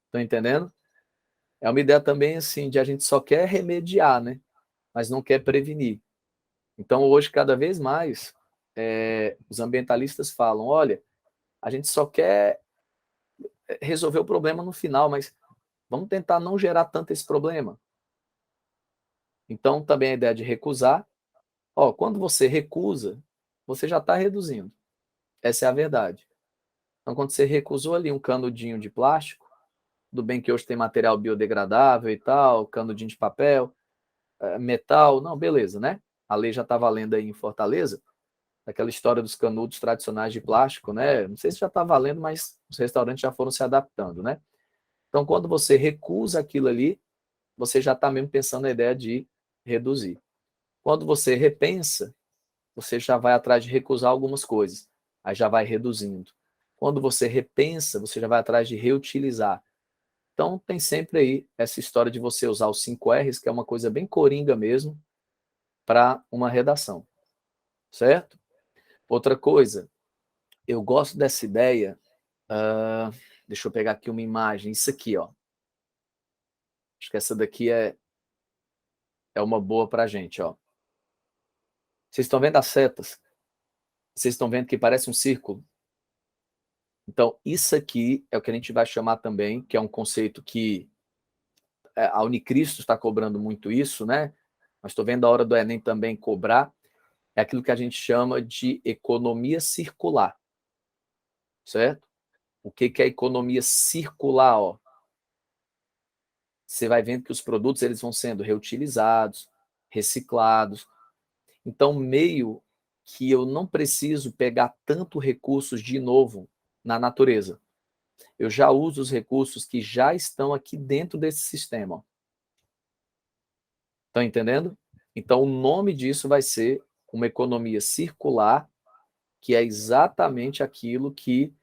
Estão entendendo? É uma ideia também assim de a gente só quer remediar, né? Mas não quer prevenir. Então hoje cada vez mais os ambientalistas falam, olha, a gente só quer resolver o problema no final, mas vamos tentar não gerar tanto esse problema. Então também a ideia de recusar. Ó, quando você recusa, você já está reduzindo. Essa é a verdade. Então quando você recusou ali um canudinho de plástico, tudo bem que hoje tem material biodegradável e tal, canudinho de papel, metal, não, beleza, né? A lei já está valendo aí em Fortaleza, aquela história dos canudos tradicionais de plástico, né? Não sei se já está valendo, mas os restaurantes já foram se adaptando, né? Então, quando você recusa aquilo ali, você já está mesmo pensando na ideia de reduzir. Quando você repensa, você já vai atrás de recusar algumas coisas, aí já vai reduzindo. Quando você repensa, você já vai atrás de reutilizar. Então, tem sempre aí essa história de você usar os 5 R's, que é uma coisa bem coringa mesmo, para uma redação, certo? Outra coisa, eu gosto dessa ideia, deixa eu pegar aqui uma imagem, isso aqui, ó. Acho que essa daqui é uma boa para a gente, ó. Vocês estão vendo as setas? Vocês estão vendo que parece um círculo? Então, isso aqui é o que a gente vai chamar também, que é um conceito que a Unicristo está cobrando muito isso, né? Mas estou vendo a hora do Enem também cobrar, é aquilo que a gente chama de economia circular, certo? O que é economia circular? Ó? Você vai vendo que os produtos eles vão sendo reutilizados, reciclados. Então, meio que eu não preciso pegar tanto recursos de novo na natureza. Eu já uso os recursos que já estão aqui dentro desse sistema. Estão entendendo? Então, o nome disso vai ser uma economia circular, que é exatamente aquilo que,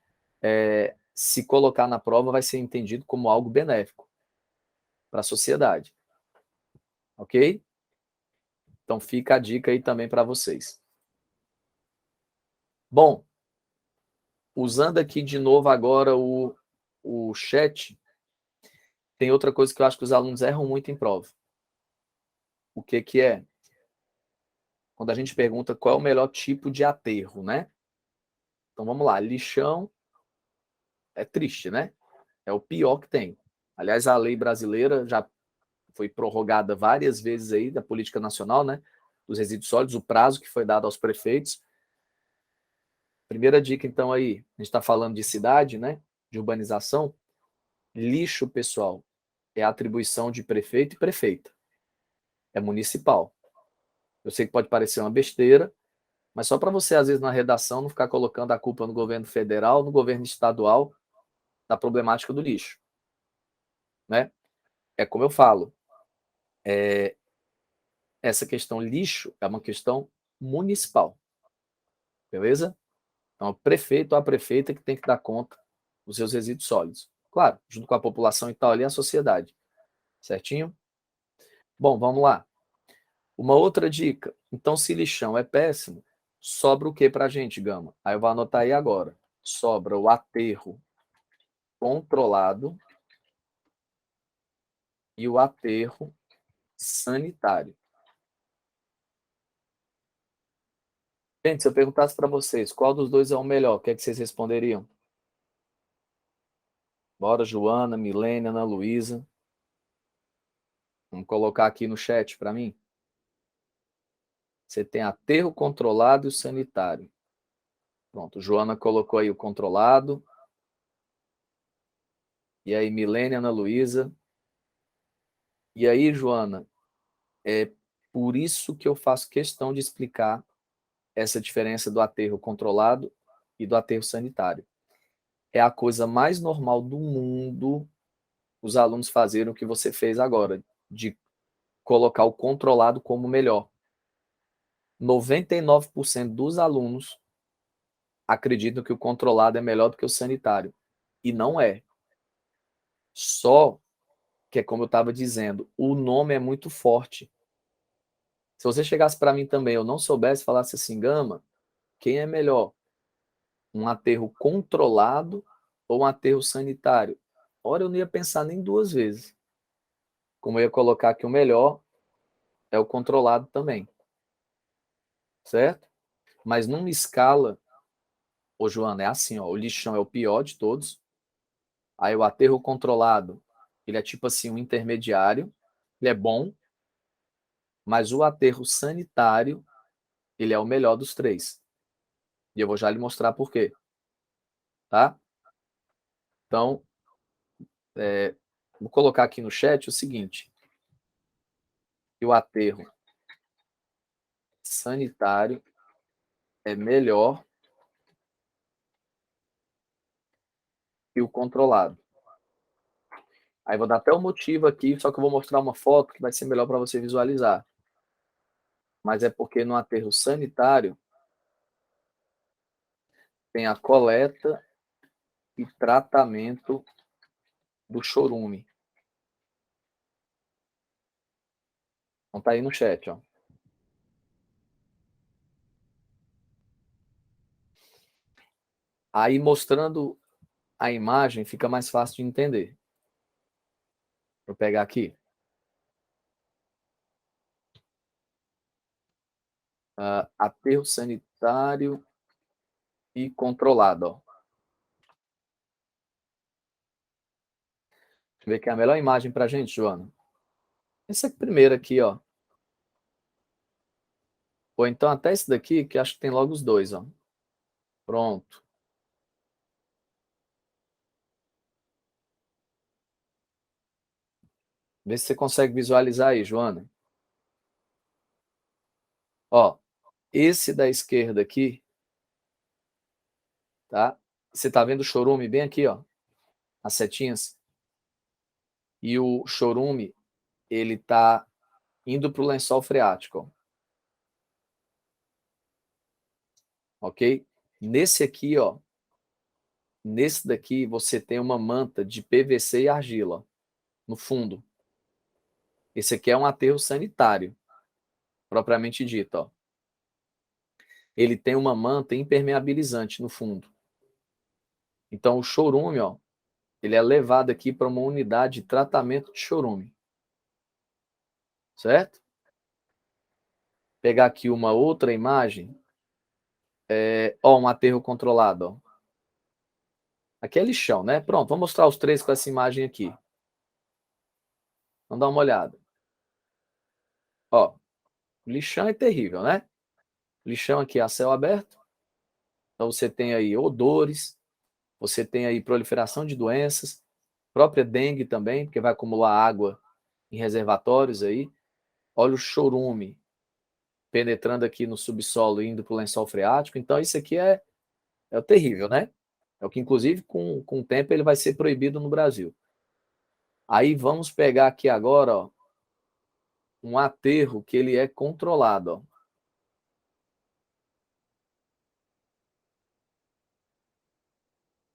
se colocar na prova, vai ser entendido como algo benéfico para a sociedade. Ok? Então, fica a dica aí também para vocês. Bom, usando aqui de novo agora o chat, tem outra coisa que eu acho que os alunos erram muito em prova. O que é? Quando a gente pergunta qual é o melhor tipo de aterro, né? Então vamos lá, lixão é triste, né? É o pior que tem. Aliás, a lei brasileira já foi prorrogada várias vezes aí da política nacional, né? Dos resíduos sólidos, o prazo que foi dado aos prefeitos. Primeira dica, então, aí, a gente está falando de cidade, né? De urbanização. Lixo, pessoal, é atribuição de prefeito e prefeita. É municipal. Eu sei que pode parecer uma besteira, mas só para você, às vezes, na redação, não ficar colocando a culpa no governo federal, no governo estadual, da problemática do lixo. Né? É como eu falo, essa questão lixo é uma questão municipal. Beleza? Então, o prefeito ou a prefeita que tem que dar conta dos seus resíduos sólidos. Claro, junto com a população e tal ali, a sociedade. Certinho? Bom, vamos lá. Uma outra dica. Então, se lixão é péssimo, sobra o que para a gente, Gama? Aí eu vou anotar aí agora. Sobra o aterro controlado e o aterro sanitário. Gente, se eu perguntasse para vocês qual dos dois é o melhor, o que é que vocês responderiam? Bora, Joana, Milene, Ana Luísa. Vamos colocar aqui no chat para mim. Você tem aterro controlado e o sanitário. Pronto, Joana colocou aí o controlado. E aí, Milene, Ana Luísa. E aí, Joana, é por isso que eu faço questão de explicar essa diferença do aterro controlado e do aterro sanitário. É a coisa mais normal do mundo os alunos fazerem o que você fez agora, de colocar o controlado como melhor. 99% dos alunos acreditam que o controlado é melhor do que o sanitário. E não é. Só que é como eu estava dizendo, o nome é muito forte. Se você chegasse para mim também, eu não soubesse, falasse assim, Gama, quem é melhor? Um aterro controlado ou um aterro sanitário? Ora, eu não ia pensar nem duas vezes. Como eu ia colocar que o melhor é o controlado também. Certo? Mas numa escala, ô Joana, é assim, ó, o lixão é o pior de todos. Aí o aterro controlado, ele é tipo assim, um intermediário, ele é bom, mas o aterro sanitário, ele é o melhor dos três. E eu vou já lhe mostrar por quê, tá? Então, vou colocar aqui no chat o seguinte, que o aterro sanitário é melhor que o controlado. Aí vou dar até o motivo aqui, só que eu vou mostrar uma foto que vai ser melhor para você visualizar. Mas é porque no aterro sanitário tem a coleta e tratamento do chorume. Então tá aí no chat, ó. Aí mostrando a imagem fica mais fácil de entender. Vou pegar aqui. Aterro sanitário e controlado, ó. Deixa eu ver que é a melhor imagem pra gente, Joana. Esse aqui primeiro aqui, ó. Ou então até esse daqui, que acho que tem logo os dois, ó. Pronto. Vê se você consegue visualizar aí, Joana. Ó, esse da esquerda aqui, tá? Você tá vendo o chorume bem aqui, ó. As setinhas. E o chorume, ele tá indo pro lençol freático, ó. Ok? Nesse aqui, ó. Nesse daqui, você tem uma manta de PVC e argila no fundo. Esse aqui é um aterro sanitário, propriamente dito, ó. Ele tem uma manta impermeabilizante no fundo. Então, o chorume, ó, ele é levado aqui para uma unidade de tratamento de chorume. Certo? Pegar aqui uma outra imagem. Ó, um aterro controlado, ó. Aqui é lixão, né? Pronto, vou mostrar os três com essa imagem aqui. Vamos dar uma olhada. Ó, lixão é terrível, né? Lixão aqui a céu aberto. Então você tem aí odores, você tem aí proliferação de doenças, própria dengue também, porque vai acumular água em reservatórios aí. Olha o chorume penetrando aqui no subsolo e indo para o lençol freático. Então isso aqui é o terrível, né? É o que, inclusive, com o tempo ele vai ser proibido no Brasil. Aí vamos pegar aqui agora, ó, um aterro que ele é controlado, ó.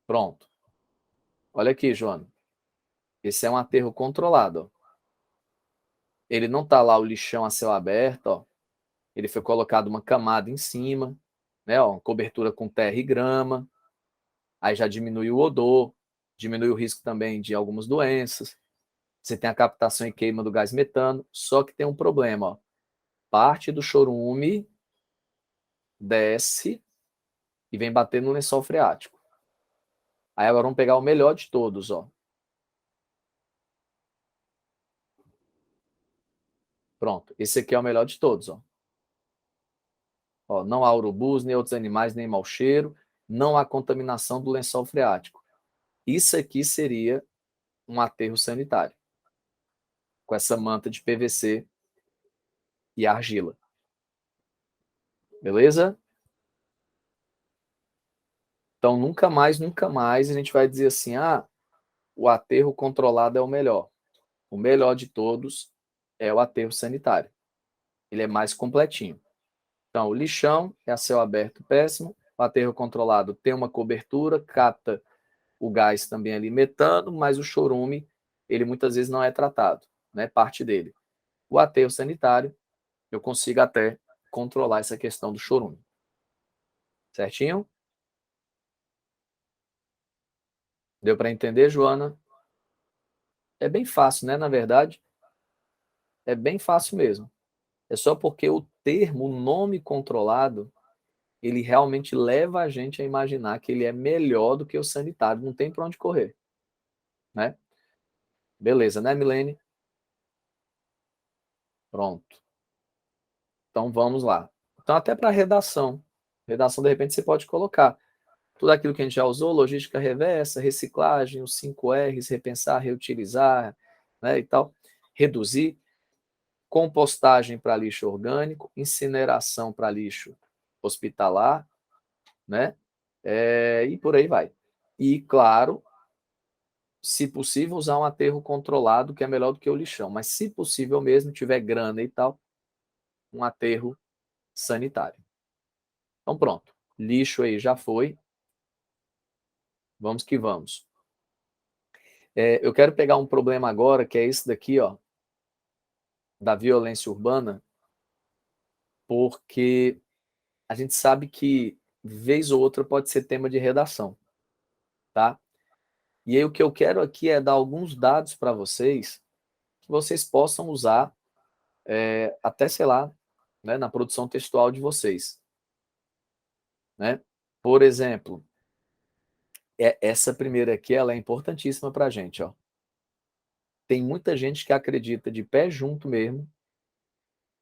Pronto. Olha aqui, Joana. Esse é um aterro controlado, ó. Ele não tá lá o lixão a céu aberto, ó. Ele foi colocado uma camada em cima, né, ó, uma cobertura com terra e grama. Aí já diminui o odor, diminui o risco também de algumas doenças. Você tem a captação e queima do gás metano, só que tem um problema, ó. Parte do chorume desce e vem bater no lençol freático. Aí agora vamos pegar o melhor de todos, ó. Pronto, esse aqui é o melhor de todos, ó. Ó, não há urubus, nem outros animais, nem mau cheiro, não há contaminação do lençol freático. Isso aqui seria um aterro sanitário. com essa manta de PVC e argila. Beleza? Então, nunca mais a gente vai dizer assim, o aterro controlado é o melhor. O melhor de todos é o aterro sanitário. Ele é mais completinho. Então, o lixão é a céu aberto péssimo, o aterro controlado tem uma cobertura, capta o gás também ali metano, mas o chorume, ele muitas vezes não é tratado, né? Parte dele. O aterro sanitário, eu consigo até controlar essa questão do chorume. Certinho? Deu para entender, Joana? É bem fácil, né? Na verdade, é bem fácil mesmo. É só porque o termo, o nome controlado, ele realmente leva a gente a imaginar que ele é melhor do que o sanitário, não tem para onde correr, né? Beleza, né, Milene? Pronto. Então vamos lá. Então até para redação. Redação, de repente, você pode colocar tudo aquilo que a gente já usou, logística reversa, reciclagem, os 5 R's, repensar, reutilizar, né, e tal. Reduzir, compostagem para lixo orgânico, incineração para lixo hospitalar, né? E por aí vai. E, claro, se possível, usar um aterro controlado, que é melhor do que o lixão. Mas, se possível mesmo, tiver grana e tal, um aterro sanitário. Então, pronto. Lixo aí já foi. Vamos que vamos. Eu quero pegar um problema agora, que é esse daqui, ó, da violência urbana, porque a gente sabe que, vez ou outra, pode ser tema de redação, tá? E aí o que eu quero aqui é dar alguns dados para vocês, que vocês possam usar até, sei lá, né, na produção textual de vocês, né? Por exemplo, essa primeira aqui, ela é importantíssima para a gente, ó. Tem muita gente que acredita de pé junto mesmo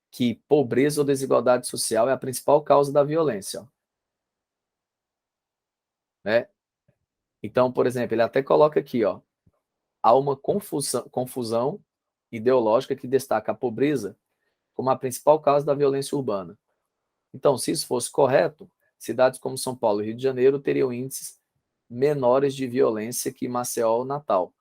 que pobreza ou desigualdade social é a principal causa da violência, ó, né? Então, por exemplo, ele até coloca aqui, ó, há uma confusão ideológica que destaca a pobreza como a principal causa da violência urbana. Então, se isso fosse correto, cidades como São Paulo e Rio de Janeiro teriam índices menores de violência que Maceió ou Natal.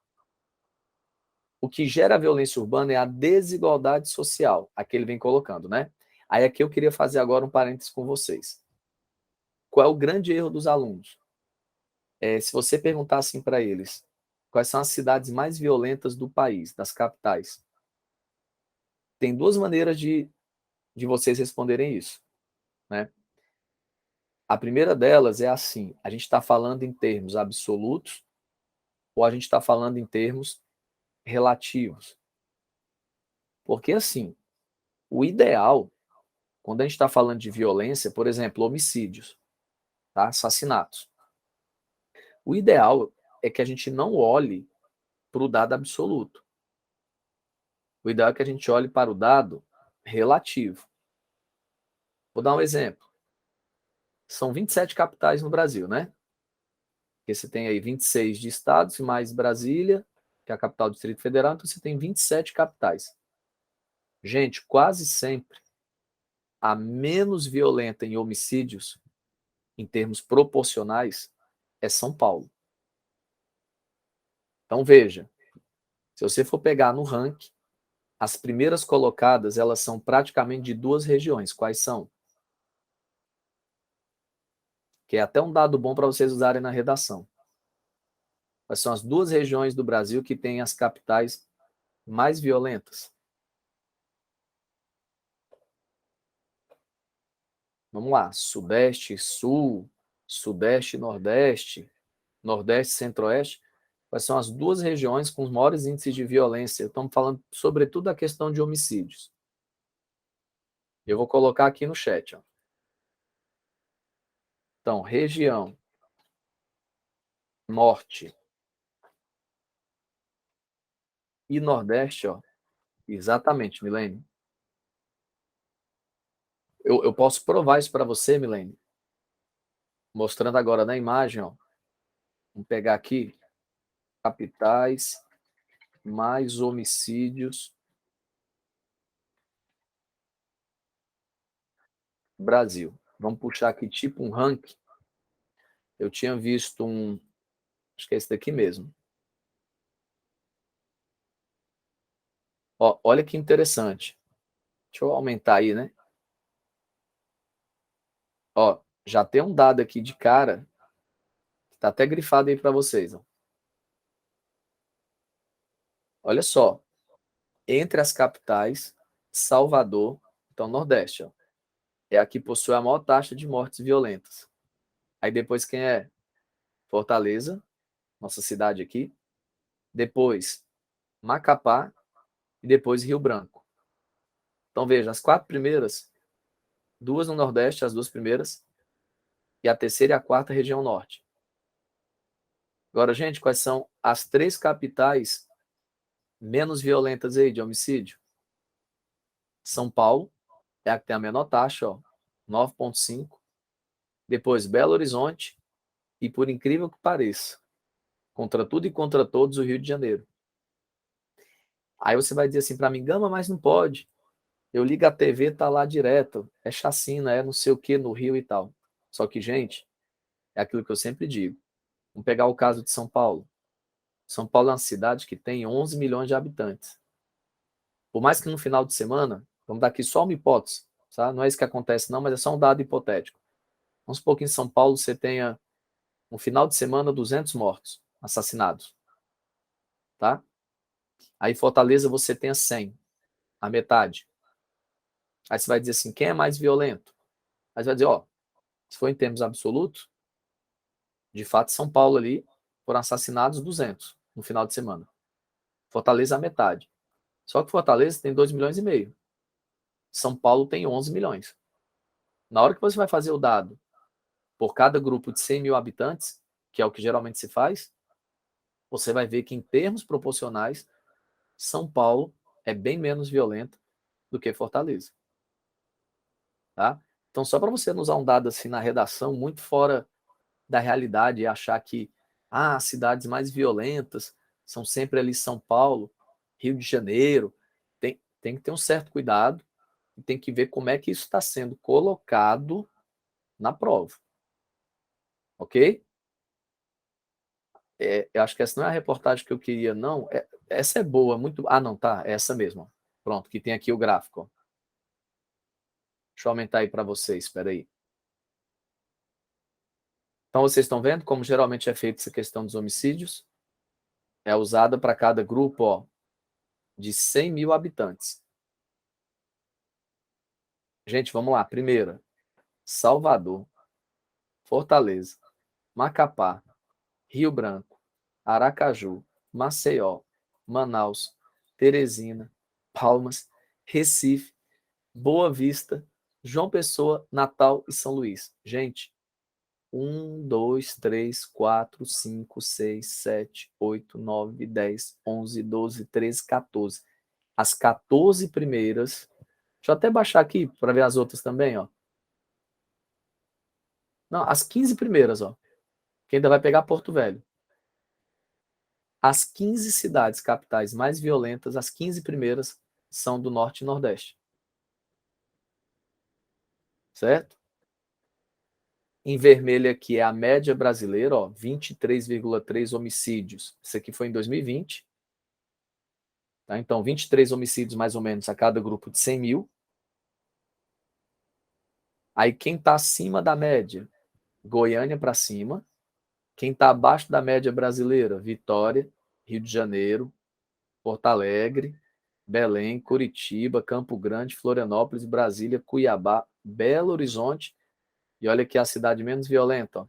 O que gera a violência urbana é a desigualdade social, aqui ele vem colocando, né? Aí aqui eu queria fazer agora um parênteses com vocês. Qual é o grande erro dos alunos? Se você perguntar assim para eles, quais são as cidades mais violentas do país, das capitais? Tem duas maneiras de vocês responderem isso, né? A primeira delas é assim, a gente está falando em termos absolutos ou a gente está falando em termos relativos? Porque assim, o ideal, quando a gente está falando de violência, por exemplo, homicídios, tá? Assassinatos, o ideal é que a gente não olhe para o dado absoluto. O ideal é que a gente olhe para o dado relativo. Vou dar um exemplo. São 27 capitais no Brasil, né? Porque você tem aí 26 de estados, mais Brasília, que é a capital do Distrito Federal, então você tem 27 capitais. Gente, quase sempre a menos violenta em homicídios, em termos proporcionais, é São Paulo. Então veja, se você for pegar no ranking, as primeiras colocadas, elas são praticamente de duas regiões. Quais são? Que é até um dado bom para vocês usarem na redação. Quais são as duas regiões do Brasil que têm as capitais mais violentas? Vamos lá, Sudeste, Sul, Sudeste, Nordeste, Nordeste, Centro-Oeste. Quais são as duas regiões com os maiores índices de violência? Estamos falando sobretudo da questão de homicídios. Eu vou colocar aqui no chat, ó. Então, região Norte e Nordeste, ó. Exatamente, Milene. Eu posso provar isso para você, Milene. Mostrando agora na imagem, ó. Vamos pegar aqui capitais mais homicídios Brasil. Vamos puxar aqui tipo um ranking. Eu tinha visto um, acho que é esse daqui mesmo. Ó, olha que interessante. Deixa eu aumentar aí, né? Ó, já tem um dado aqui de cara, que tá até grifado aí para vocês. Ó. Olha só, entre as capitais, Salvador, então Nordeste, ó, é a que possui a maior taxa de mortes violentas. Aí depois quem é? Fortaleza, nossa cidade aqui. Depois Macapá e depois Rio Branco. Então veja, as 4 primeiras, 2 no Nordeste, as 2 primeiras, e a terceira e a quarta região Norte. Agora, gente, quais são as 3 capitais menos violentas aí de homicídio? São Paulo, é a que tem a menor taxa, ó, 9,5. Depois Belo Horizonte e, por incrível que pareça, contra tudo e contra todos, o Rio de Janeiro. Aí você vai dizer assim para mim, Gama, mas não pode. Eu ligo a TV, tá lá direto. É chacina, é não sei o que no Rio e tal. Só que, gente, é aquilo que eu sempre digo. Vamos pegar o caso de São Paulo. São Paulo é uma cidade que tem 11 milhões de habitantes. Por mais que no final de semana, vamos dar aqui só uma hipótese, tá? Não é isso que acontece não, mas é só um dado hipotético. Vamos supor que em São Paulo você tenha, no final de semana, 200 mortos, assassinados, tá? Aí em Fortaleza você tenha 100, a metade. Aí você vai dizer assim, quem é mais violento? Aí você vai dizer, ó, se for em termos absolutos, de fato São Paulo ali foram assassinados 200 no final de semana. Fortaleza a metade. Só que Fortaleza tem 2 milhões e meio. São Paulo tem 11 milhões. Na hora que você vai fazer o dado por cada grupo de 100 mil habitantes, que é o que geralmente se faz, você vai ver que em termos proporcionais, São Paulo é bem menos violento do que Fortaleza. Tá? Então, só para você não usar um dado assim na redação, muito fora da realidade, e achar que as cidades mais violentas são sempre ali São Paulo, Rio de Janeiro, tem que ter um certo cuidado e tem que ver como é que isso está sendo colocado na prova. Ok? Eu acho que essa não é a reportagem que eu queria, não. Essa é boa, muito. Ah, não, tá. É essa mesmo. Pronto, que tem aqui o gráfico. Ó. Deixa eu aumentar aí para vocês, espera aí. Então, vocês estão vendo como geralmente é feita essa questão dos homicídios? É usada para cada grupo ó, de 100 mil habitantes. Gente, vamos lá. Primeira, Salvador, Fortaleza, Macapá, Rio Branco, Aracaju, Maceió, Manaus, Teresina, Palmas, Recife, Boa Vista, João Pessoa, Natal e São Luís. Gente, 1, 2, 3, 4, 5, 6, 7, 8, 9, 10, 11, 12, 13, 14. As 14 primeiras. Deixa eu até baixar aqui para ver as outras também, ó. Não, as 15 primeiras, ó. Que ainda vai pegar Porto Velho. As 15 cidades capitais mais violentas, as 15 primeiras, são do Norte e Nordeste. Certo? Em vermelho aqui é a média brasileira, ó, 23,3 homicídios. Isso aqui foi em 2020. Tá? Então, 23 homicídios mais ou menos a cada grupo de 100 mil. Aí quem está acima da média? Goiânia para cima. Quem está abaixo da média brasileira? Vitória, Rio de Janeiro, Porto Alegre, Belém, Curitiba, Campo Grande, Florianópolis, Brasília, Cuiabá, Belo Horizonte. E olha aqui a cidade menos violenta, ó,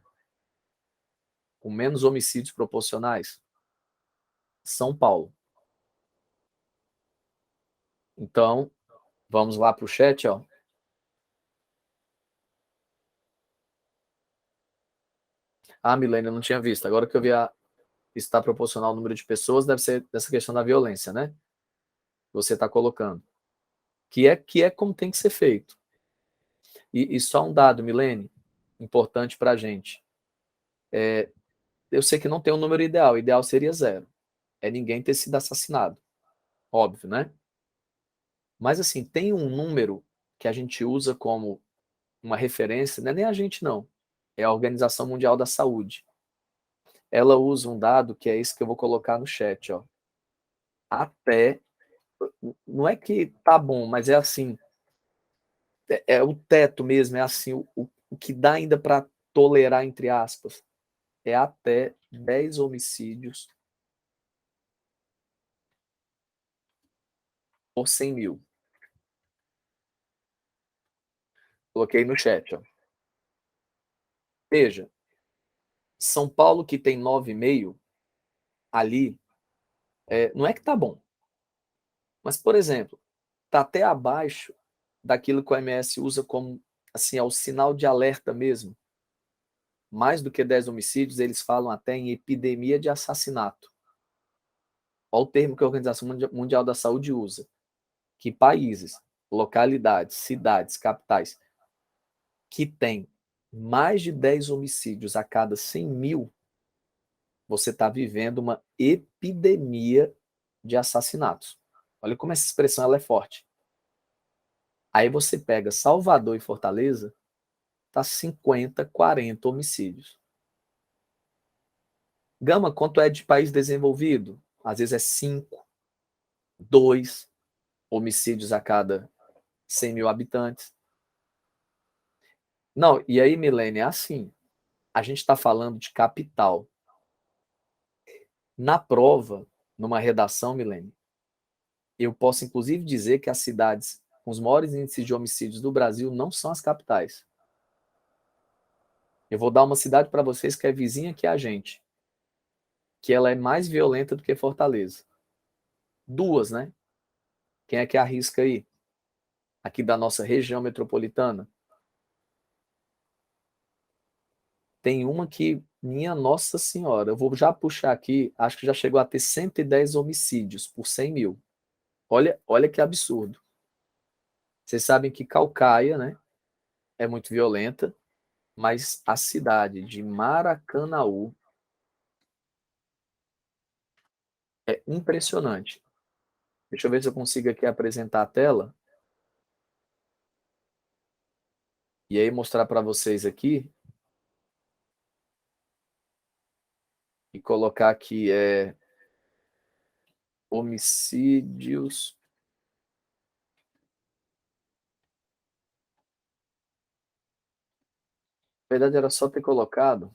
com menos homicídios proporcionais. São Paulo. Então, vamos lá para o chat, ó. Ah, Milênio, eu não tinha visto. Agora que eu vi está proporcional ao número de pessoas, deve ser dessa questão da violência, né? Você está colocando. Que é como tem que ser feito. E só um dado, Milene, importante para a gente. Eu sei que não tem um número ideal, o ideal seria zero. É ninguém ter sido assassinado. Óbvio, né? Mas assim, tem um número que a gente usa como uma referência, não é nem a gente não, é a Organização Mundial da Saúde. Ela usa um dado que é esse que eu vou colocar no chat, ó. Até, não é que tá bom, mas é assim, é o teto mesmo, é assim, o que dá ainda para tolerar, entre aspas, é até 10 homicídios por 100 mil. Coloquei no chat, ó. Veja, São Paulo que tem 9,5 ali, não é que tá bom, mas, por exemplo, tá até abaixo daquilo que o OMS usa como, assim, é o sinal de alerta mesmo. Mais do que 10 homicídios, eles falam até em epidemia de assassinato. Olha o termo que a Organização Mundial da Saúde usa. Que países, localidades, cidades, capitais, que têm mais de 10 homicídios a cada 100 mil, você está vivendo uma epidemia de assassinatos. Olha como essa expressão ela é forte. Aí você pega Salvador e Fortaleza, tá 50, 40 homicídios. Gama, quanto é de país desenvolvido? Às vezes é 5, 2 homicídios a cada 100 mil habitantes. Não, e aí, Milene, é assim, a gente está falando de capital. Na prova, numa redação, Milene, eu posso inclusive dizer que as cidades com os maiores índices de homicídios do Brasil não são as capitais. Eu vou dar uma cidade para vocês que é vizinha que a gente, que ela é mais violenta do que Fortaleza. Duas, né? Quem é que arrisca aí? Aqui da nossa região metropolitana. Tem uma que, minha Nossa Senhora, eu vou já puxar aqui, acho que já chegou a ter 110 homicídios por 100 mil. Olha que absurdo. Vocês sabem que Calcaia, né, é muito violenta, mas a cidade de Maracanaú é impressionante. Deixa eu ver se eu consigo aqui apresentar a tela e aí mostrar para vocês aqui e colocar aqui homicídios. Na verdade, era só ter colocado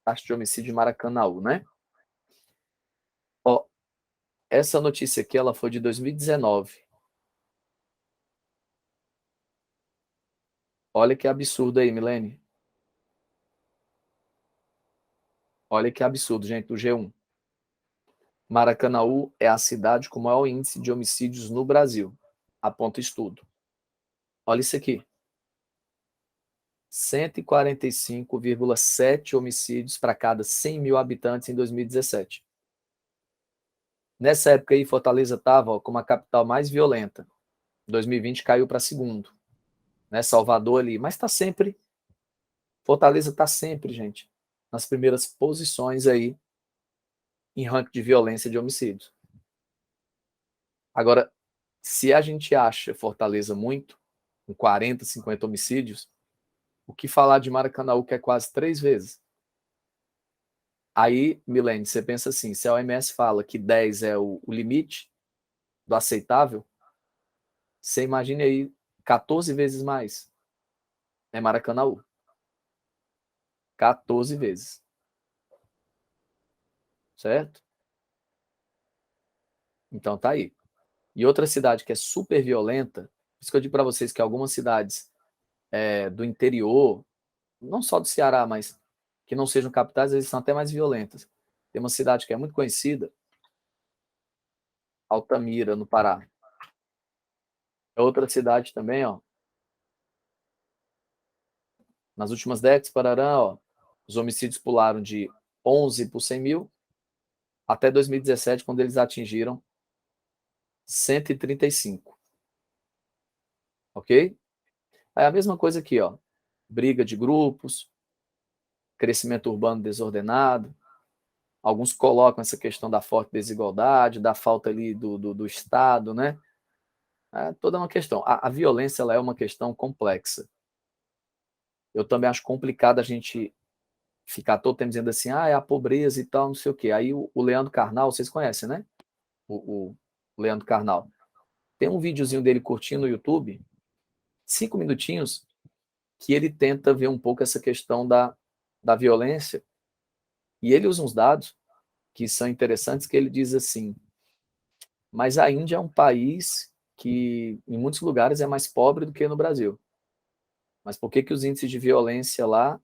taxa de homicídio em Maracanaú, né? Ó, essa notícia aqui, ela foi de 2019. Olha que absurdo aí, Milene. Olha que absurdo, gente, do G1. Maracanaú é a cidade com maior índice de homicídios no Brasil, aponta estudo. Olha isso aqui. 145,7 homicídios para cada 100 mil habitantes em 2017. Nessa época aí, Fortaleza estava como a capital mais violenta. Em 2020 caiu para segundo. Né? Salvador ali, mas está sempre. Fortaleza está sempre, gente, nas primeiras posições aí em ranking de violência de homicídios. Agora, se a gente acha Fortaleza muito, com 40, 50 homicídios, o que falar de Maracanaú, que é quase 3 vezes? Aí, Milene, você pensa assim, se a OMS fala que 10 é o limite do aceitável, você imagine aí 14 vezes mais. É Maracanaú. 14 vezes. Certo? Então tá aí. E outra cidade que é super violenta, por isso que eu digo para vocês que algumas cidades do interior, não só do Ceará, mas que não sejam capitais, eles são até mais violentas. Tem uma cidade que é muito conhecida, Altamira, no Pará. É outra cidade também, ó. Nas últimas décadas, Parará, ó, os homicídios pularam de 11 por 100 mil até 2017, quando eles atingiram 135. Ok? Aí a mesma coisa aqui, ó. Briga de grupos, crescimento urbano desordenado. Alguns colocam essa questão da forte desigualdade, da falta ali do Estado, né? É toda uma questão. A violência, ela é uma questão complexa. Eu também acho complicado a gente ficar todo tempo dizendo assim: "Ah, é a pobreza e tal, não sei o quê". Aí o Leandro Carnal, vocês conhecem, né? O Leandro Carnal. Tem um videozinho dele curtindo no YouTube, 5 minutinhos, que ele tenta ver um pouco essa questão da violência, e ele usa uns dados que são interessantes, que ele diz assim: "Mas a Índia é um país que em muitos lugares é mais pobre do que no Brasil. Mas por que que os índices de violência lá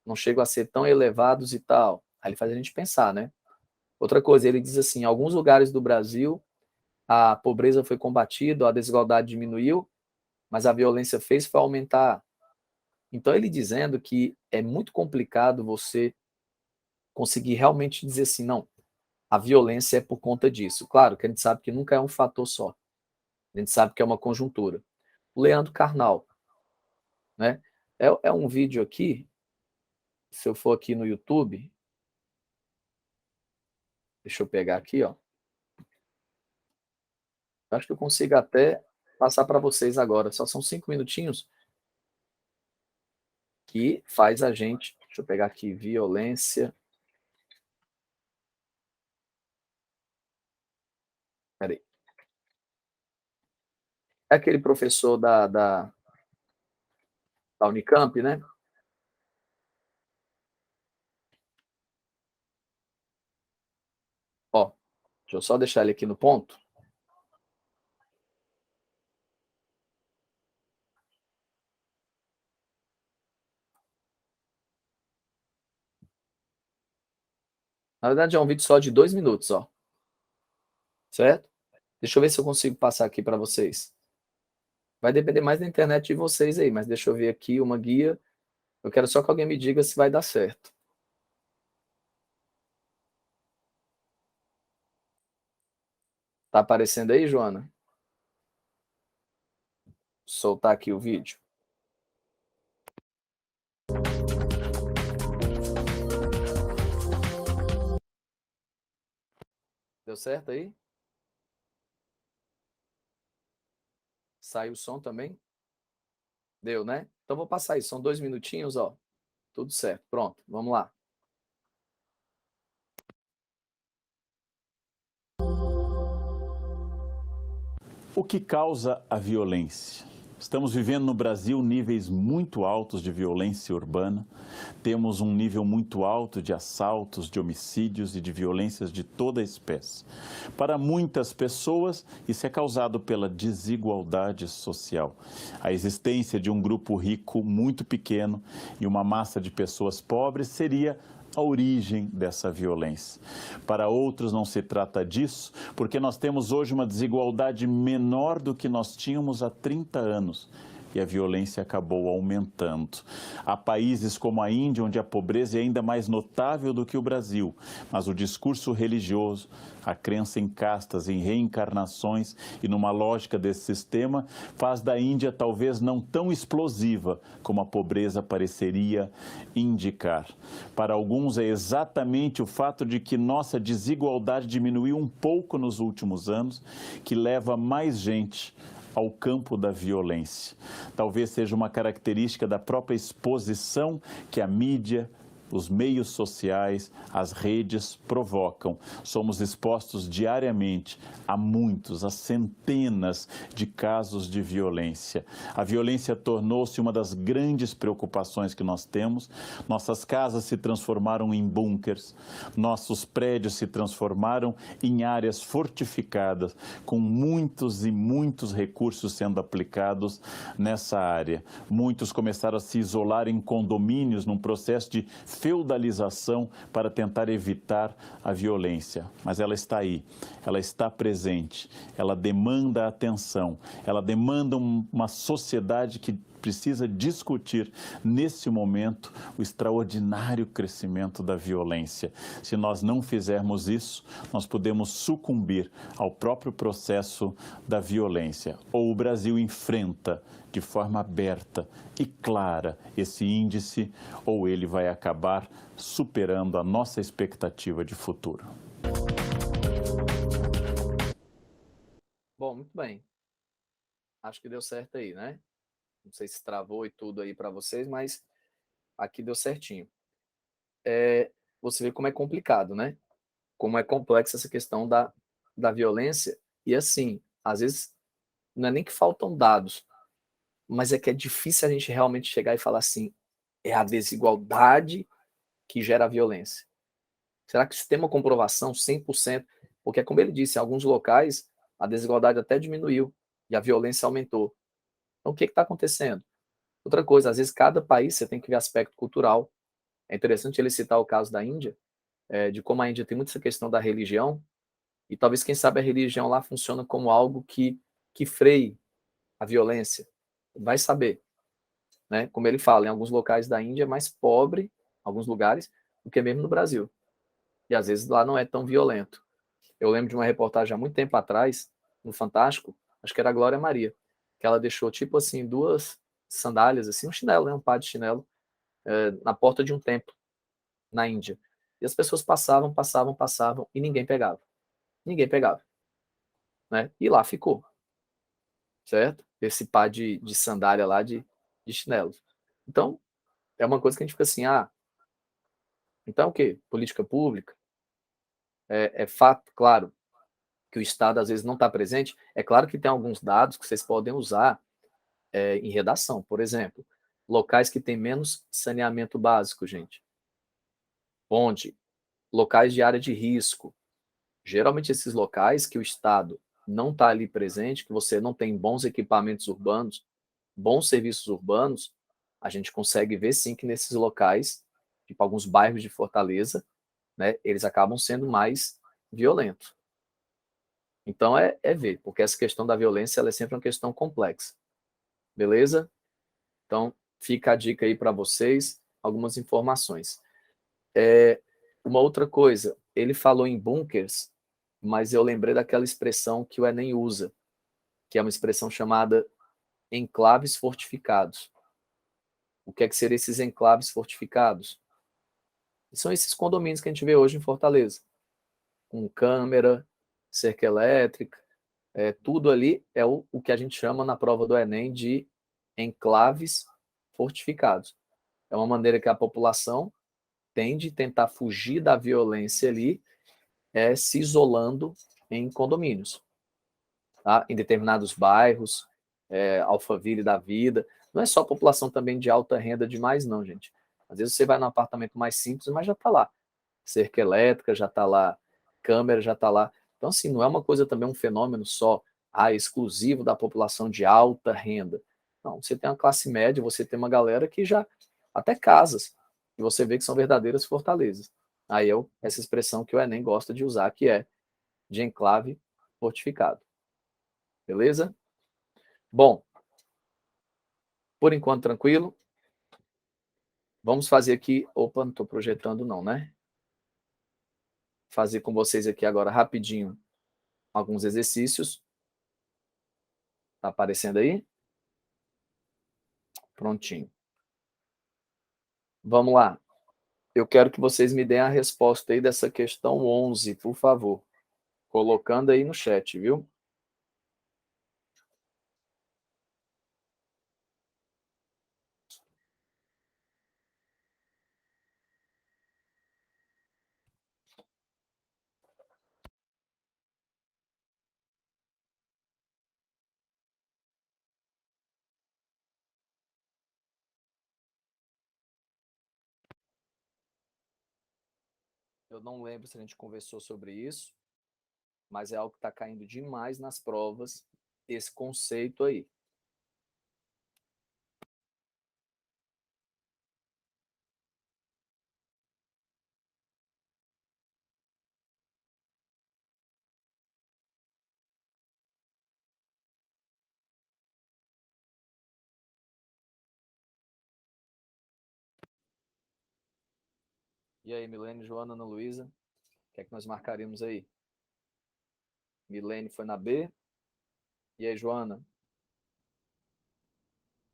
não chegam a ser tão elevados e tal?". Aí ele faz a gente pensar, né. Outra coisa, ele diz assim: "Em alguns lugares do Brasil, a pobreza foi combatida, a desigualdade diminuiu, mas a violência fez foi aumentar". Então ele dizendo que é muito complicado você conseguir realmente dizer assim: "Não, a violência é por conta disso". Claro que a gente sabe que nunca é um fator só, a gente sabe que é uma conjuntura. O Leandro Carnal, né, é um vídeo aqui, se eu for aqui no YouTube, deixa eu pegar aqui, ó, acho que eu consigo até passar para vocês agora, só são 5 minutinhos, que faz a gente, deixa eu pegar aqui, violência, espera aí, é aquele professor da Unicamp, né. Ó, deixa eu só deixar ele aqui no ponto. Na verdade é um vídeo só de 2 minutos, ó, certo? Deixa eu ver se eu consigo passar aqui para vocês. Vai depender mais da internet de vocês aí, mas deixa eu ver aqui uma guia, eu quero só que alguém me diga se vai dar certo. Tá aparecendo aí, Joana? Soltar aqui o vídeo. Deu certo aí? Saiu o som também? Deu, né? Então vou passar aí, são 2 minutinhos, ó, tudo certo, pronto, vamos lá. O que causa a violência? Estamos vivendo no Brasil níveis muito altos de violência urbana, temos um nível muito alto de assaltos, de homicídios e de violências de toda espécie. Para muitas pessoas, isso é causado pela desigualdade social. A existência de um grupo rico muito pequeno e uma massa de pessoas pobres seria a origem dessa violência. Para outros não se trata disso, porque nós temos hoje uma desigualdade menor do que nós tínhamos há 30 anos. E a violência acabou aumentando. Há países como a Índia, onde a pobreza é ainda mais notável do que o Brasil, mas o discurso religioso, a crença em castas, em reencarnações e numa lógica desse sistema, faz da Índia talvez não tão explosiva como a pobreza pareceria indicar. Para alguns é exatamente o fato de que nossa desigualdade diminuiu um pouco nos últimos anos que leva mais gente ao campo da violência. Talvez seja uma característica da própria exposição que a mídia, os meios sociais, as redes provocam. Somos expostos diariamente a muitos, a centenas de casos de violência. A violência tornou-se uma das grandes preocupações que nós temos. Nossas casas se transformaram em bunkers, nossos prédios se transformaram em áreas fortificadas, com muitos e muitos recursos sendo aplicados nessa área. Muitos começaram a se isolar em condomínios num processo de feudalização para tentar evitar a violência, mas ela está aí, ela está presente, ela demanda atenção, ela demanda uma sociedade que precisa discutir nesse momento o extraordinário crescimento da violência. Se nós não fizermos isso, nós podemos sucumbir ao próprio processo da violência. Ou o Brasil enfrenta de forma aberta e clara esse índice, ou ele vai acabar superando a nossa expectativa de futuro. Bom, muito bem. Acho que deu certo aí, né? Não sei se travou e tudo aí para vocês, mas aqui deu certinho. Você vê como é complicado, né? Como é complexa essa questão da violência. E assim, às vezes, não é nem que faltam dados, mas é que é difícil a gente realmente chegar e falar assim, é a desigualdade que gera a violência. Será que isso tem uma comprovação 100%? Porque, como ele disse, em alguns locais, a desigualdade até diminuiu e a violência aumentou. Então, o que está acontecendo? Outra coisa, às vezes, cada país você tem que ver aspecto cultural. É interessante ele citar o caso da Índia, de como a Índia tem muito essa questão da religião, e talvez, quem sabe, a religião lá funciona como algo que freie a violência. Vai saber, né? Como ele fala, em alguns locais da Índia é mais pobre, alguns lugares, do que mesmo no Brasil. E às vezes lá não é tão violento. Eu lembro de uma reportagem há muito tempo atrás, no Fantástico, acho que era a Glória Maria, que ela deixou, tipo assim, duas sandálias, assim, um chinelo, né? Um par de chinelo, na porta de um templo, na Índia. E as pessoas passavam, passavam, passavam, e ninguém pegava. Ninguém pegava, né? E lá ficou, certo? Esse par de sandália lá, de chinelos. Então, é uma coisa que a gente fica assim, então o quê? Política pública? É fato, claro, que o Estado às vezes não está presente. É claro que tem alguns dados que vocês podem usar em redação. Por exemplo, locais que têm menos saneamento básico, gente. Onde? Locais de área de risco. Geralmente esses locais que o Estado não está ali presente, que você não tem bons equipamentos urbanos, bons serviços urbanos, a gente consegue ver sim que nesses locais, tipo alguns bairros de Fortaleza, né, eles acabam sendo mais violentos. Então é ver, porque essa questão da violência ela é sempre uma questão complexa. Beleza? Então fica a dica aí para vocês, algumas informações. Uma outra coisa, ele falou em bunkers, mas eu lembrei daquela expressão que o Enem usa, que é uma expressão chamada enclaves fortificados. O que seriam esses enclaves fortificados? São esses condomínios que a gente vê hoje em Fortaleza, com câmera, cerca elétrica, tudo ali é o que a gente chama na prova do Enem de enclaves fortificados. É uma maneira que a população tende a tentar fugir da violência ali, se isolando em condomínios, tá? Em determinados bairros, Alphaville da vida. Não é só a população também de alta renda demais, não, gente. Às vezes você vai num apartamento mais simples, mas já está lá. Cerca elétrica já está lá, câmera já está lá. Então, assim, não é uma coisa também, um fenômeno só exclusivo da população de alta renda. Não, você tem uma classe média, você tem uma galera que já, até casas, e você vê que são verdadeiras fortalezas. Aí essa expressão que o Enem gosta de usar, que é de enclave fortificado. Beleza? Bom, por enquanto tranquilo. Vamos fazer aqui. Opa, não estou projetando, não, né? Fazer com vocês aqui agora rapidinho alguns exercícios. Tá aparecendo aí? Prontinho. Vamos lá. Eu quero que vocês me deem a resposta aí dessa questão 11, por favor. Colocando aí no chat, viu? Eu não lembro se a gente conversou sobre isso, mas é algo que está caindo demais nas provas, esse conceito aí. E aí, Milene, Joana, Ana Luísa, o que é que nós marcaríamos aí? Milene foi na B. E aí, Joana?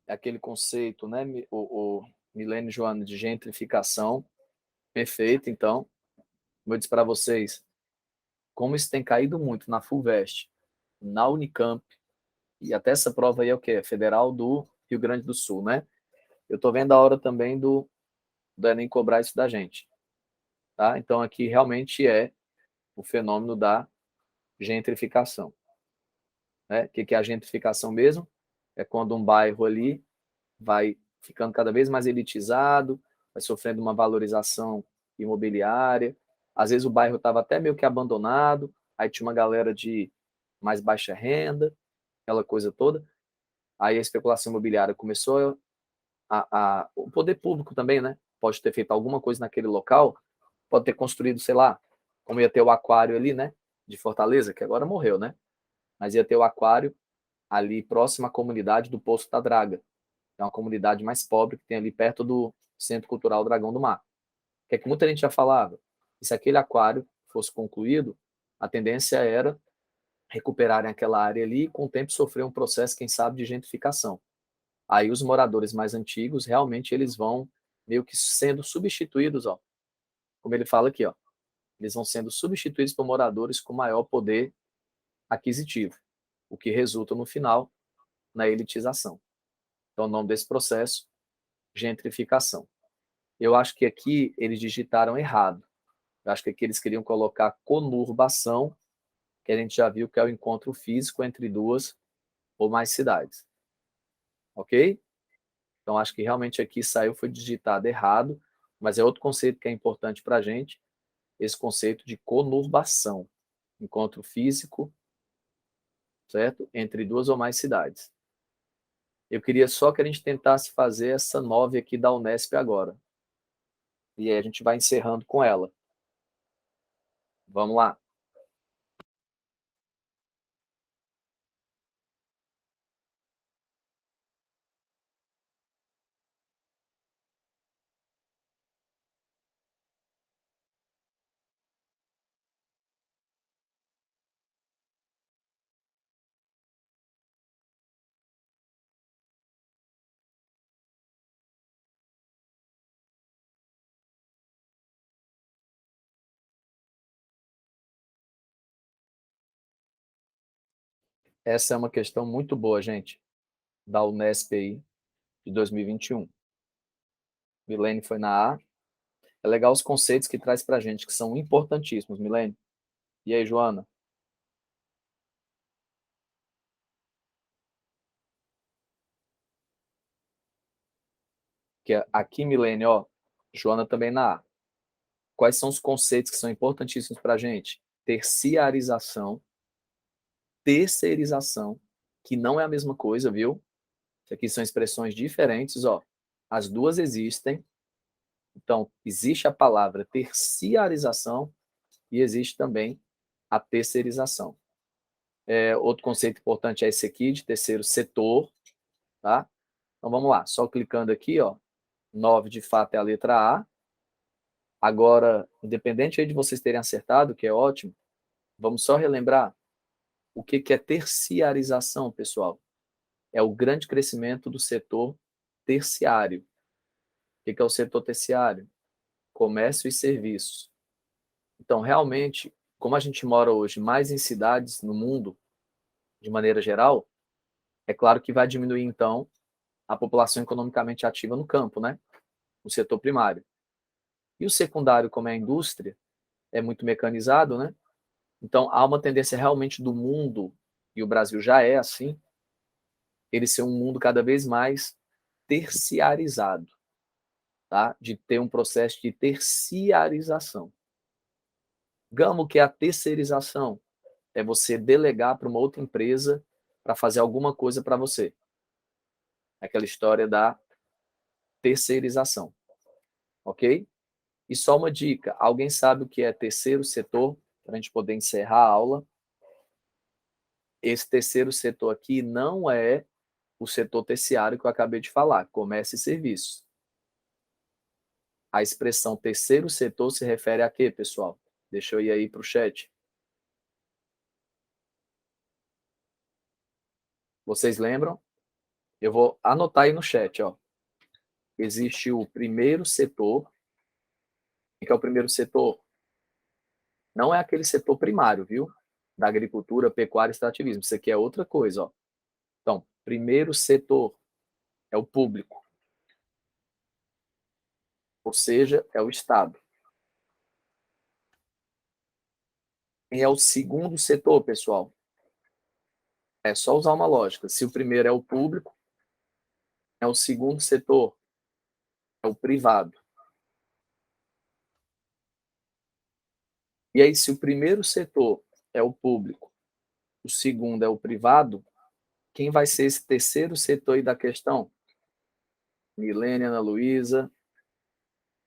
É aquele conceito, né, o Milene, Joana, de gentrificação. Perfeito, então. Como eu disse para vocês, como isso tem caído muito na FUVEST, na Unicamp, E até essa prova aí é o quê? Federal do Rio Grande do Sul, né? Eu tô vendo a hora também do Enem cobrar isso da gente, tá? Então aqui realmente é o fenômeno da gentrificação, né? O que é a gentrificação mesmo? É quando um bairro ali vai ficando cada vez mais elitizado, vai sofrendo uma valorização imobiliária. Às vezes o bairro estava até meio que abandonado, aí tinha uma galera de mais baixa renda, aquela coisa toda. Aí a especulação imobiliária começou o poder público também, né? Pode ter feito alguma coisa naquele local, pode ter construído, sei lá, como ia ter o aquário ali, né? De Fortaleza, que agora morreu, né? Mas ia ter o aquário ali próximo à comunidade do Poço da Draga. É uma comunidade mais pobre que tem ali perto do Centro Cultural Dragão do Mar. O que é que muita gente já falava? E se aquele aquário fosse concluído, a tendência era recuperarem aquela área ali e com o tempo sofrer um processo, quem sabe, de gentrificação. Aí os moradores mais antigos, realmente, eles vão meio que sendo substituídos, ó, como ele fala aqui, ó, eles vão sendo substituídos por moradores com maior poder aquisitivo, o que resulta, no final, na elitização. Então, o nome desse processo, gentrificação. Eu acho que aqui eles digitaram errado. Eu acho que aqui eles queriam colocar conurbação, que a gente já viu que é o encontro físico entre duas ou mais cidades. Ok? Então, acho que realmente aqui saiu, foi digitado errado, mas é outro conceito que é importante para a gente, esse conceito de conurbação, encontro físico, certo? Entre duas ou mais cidades. Eu queria só que a gente tentasse fazer essa 9 aqui da Unesp agora. E aí a gente vai encerrando com ela. Vamos lá. Essa é uma questão muito boa, gente, da Unesp aí, de 2021. Milene foi na A. É legal os conceitos que traz para a gente, que são importantíssimos, Milene. E aí, Joana? Que aqui, Milene, ó, Joana também na A. Quais são os conceitos que são importantíssimos para a gente? Terciarização, terceirização, que não é a mesma coisa, viu? Isso aqui são expressões diferentes, ó. As duas existem. Então, existe a palavra terciarização e existe também a terceirização. Outro conceito importante é esse aqui, de terceiro setor, tá? Então, vamos lá. Só clicando aqui, ó. 9, de fato, é a letra A. Agora, independente aí de vocês terem acertado, que é ótimo, vamos só relembrar o que é terciarização, pessoal. É o grande crescimento do setor terciário. O que é o setor terciário? Comércio e serviços. Então, realmente, como a gente mora hoje mais em cidades no mundo, de maneira geral, é claro que vai diminuir, então, a população economicamente ativa no campo, né? No setor primário. E o secundário, como é a indústria, é muito mecanizado, né? Então, há uma tendência realmente do mundo, e o Brasil já é assim, ele ser um mundo cada vez mais terciarizado, tá? De ter um processo de terciarização. Gamo, que é a terceirização, é você delegar para uma outra empresa para fazer alguma coisa para você. Aquela história da terceirização, ok? E só uma dica, alguém sabe o que é terceiro setor, para a gente poder encerrar a aula? Esse terceiro setor aqui não é o setor terciário que eu acabei de falar, comércio e serviços. A expressão terceiro setor se refere a quê, pessoal? Deixa eu ir aí para o chat. Vocês lembram? Eu vou anotar aí no chat, ó. Existe o primeiro setor. O que é o primeiro setor? Não é aquele setor primário, viu? Da agricultura, pecuária e extrativismo. Isso aqui é outra coisa, ó. Então, primeiro setor é o público, ou seja, é o Estado. Quem é o segundo setor, pessoal? É só usar uma lógica. Se o primeiro é o público, é o segundo setor, é o privado. E aí, se o primeiro setor é o público, o segundo é o privado, quem vai ser esse terceiro setor aí da questão? Milene, Ana Luísa,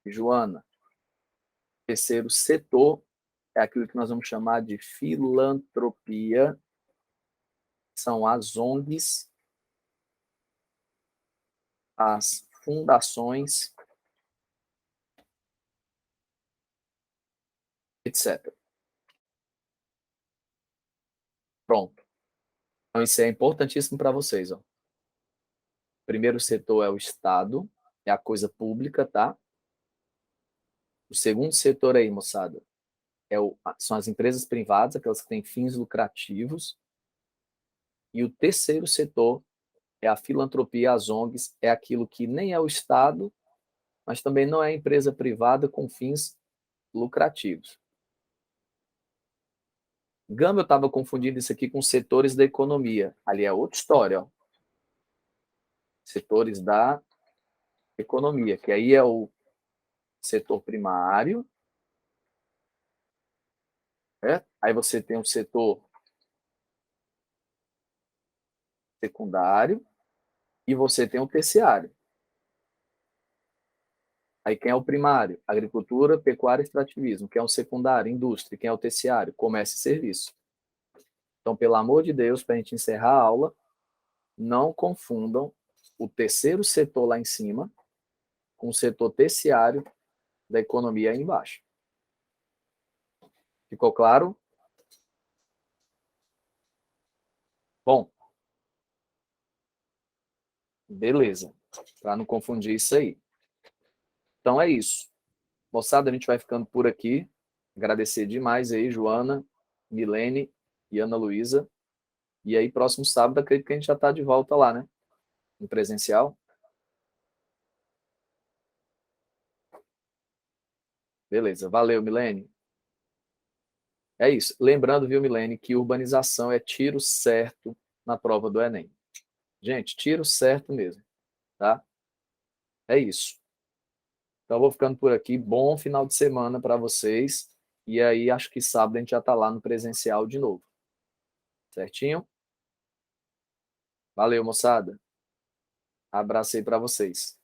Joana. Terceiro setor é aquilo que nós vamos chamar de filantropia, são as ONGs, as fundações, etc. Pronto. Então, isso é importantíssimo para vocês. Ó. Primeiro setor é o Estado, é a coisa pública, tá? O segundo setor aí, moçada, são as empresas privadas, aquelas que têm fins lucrativos. E o terceiro setor é a filantropia, as ONGs, é aquilo que nem é o Estado, mas também não é empresa privada com fins lucrativos. Gama, eu estava confundindo isso aqui com setores da economia. Ali é outra história, ó. Setores da economia, que aí é o setor primário, né? Aí você tem o setor secundário e você tem o terciário. Aí quem é o primário? Agricultura, pecuária e extrativismo. Quem é o secundário? Indústria. Quem é o terciário? Comércio e serviço. Então, pelo amor de Deus, para a gente encerrar a aula, não confundam o terceiro setor lá em cima com o setor terciário da economia aí embaixo. Ficou claro? Bom, beleza. Para não confundir isso aí. Então é isso. Moçada, a gente vai ficando por aqui. Agradecer demais aí, Joana, Milene e Ana Luísa. E aí, próximo sábado, acredito que a gente já está de volta lá, né? No presencial. Beleza. Valeu, Milene. É isso. Lembrando, viu, Milene, que urbanização é tiro certo na prova do Enem. Gente, tiro certo mesmo, tá? É isso. Então, eu vou ficando por aqui. Bom final de semana para vocês. E aí, acho que sábado a gente já está lá no presencial de novo. Certinho? Valeu, moçada. Abraço aí para vocês.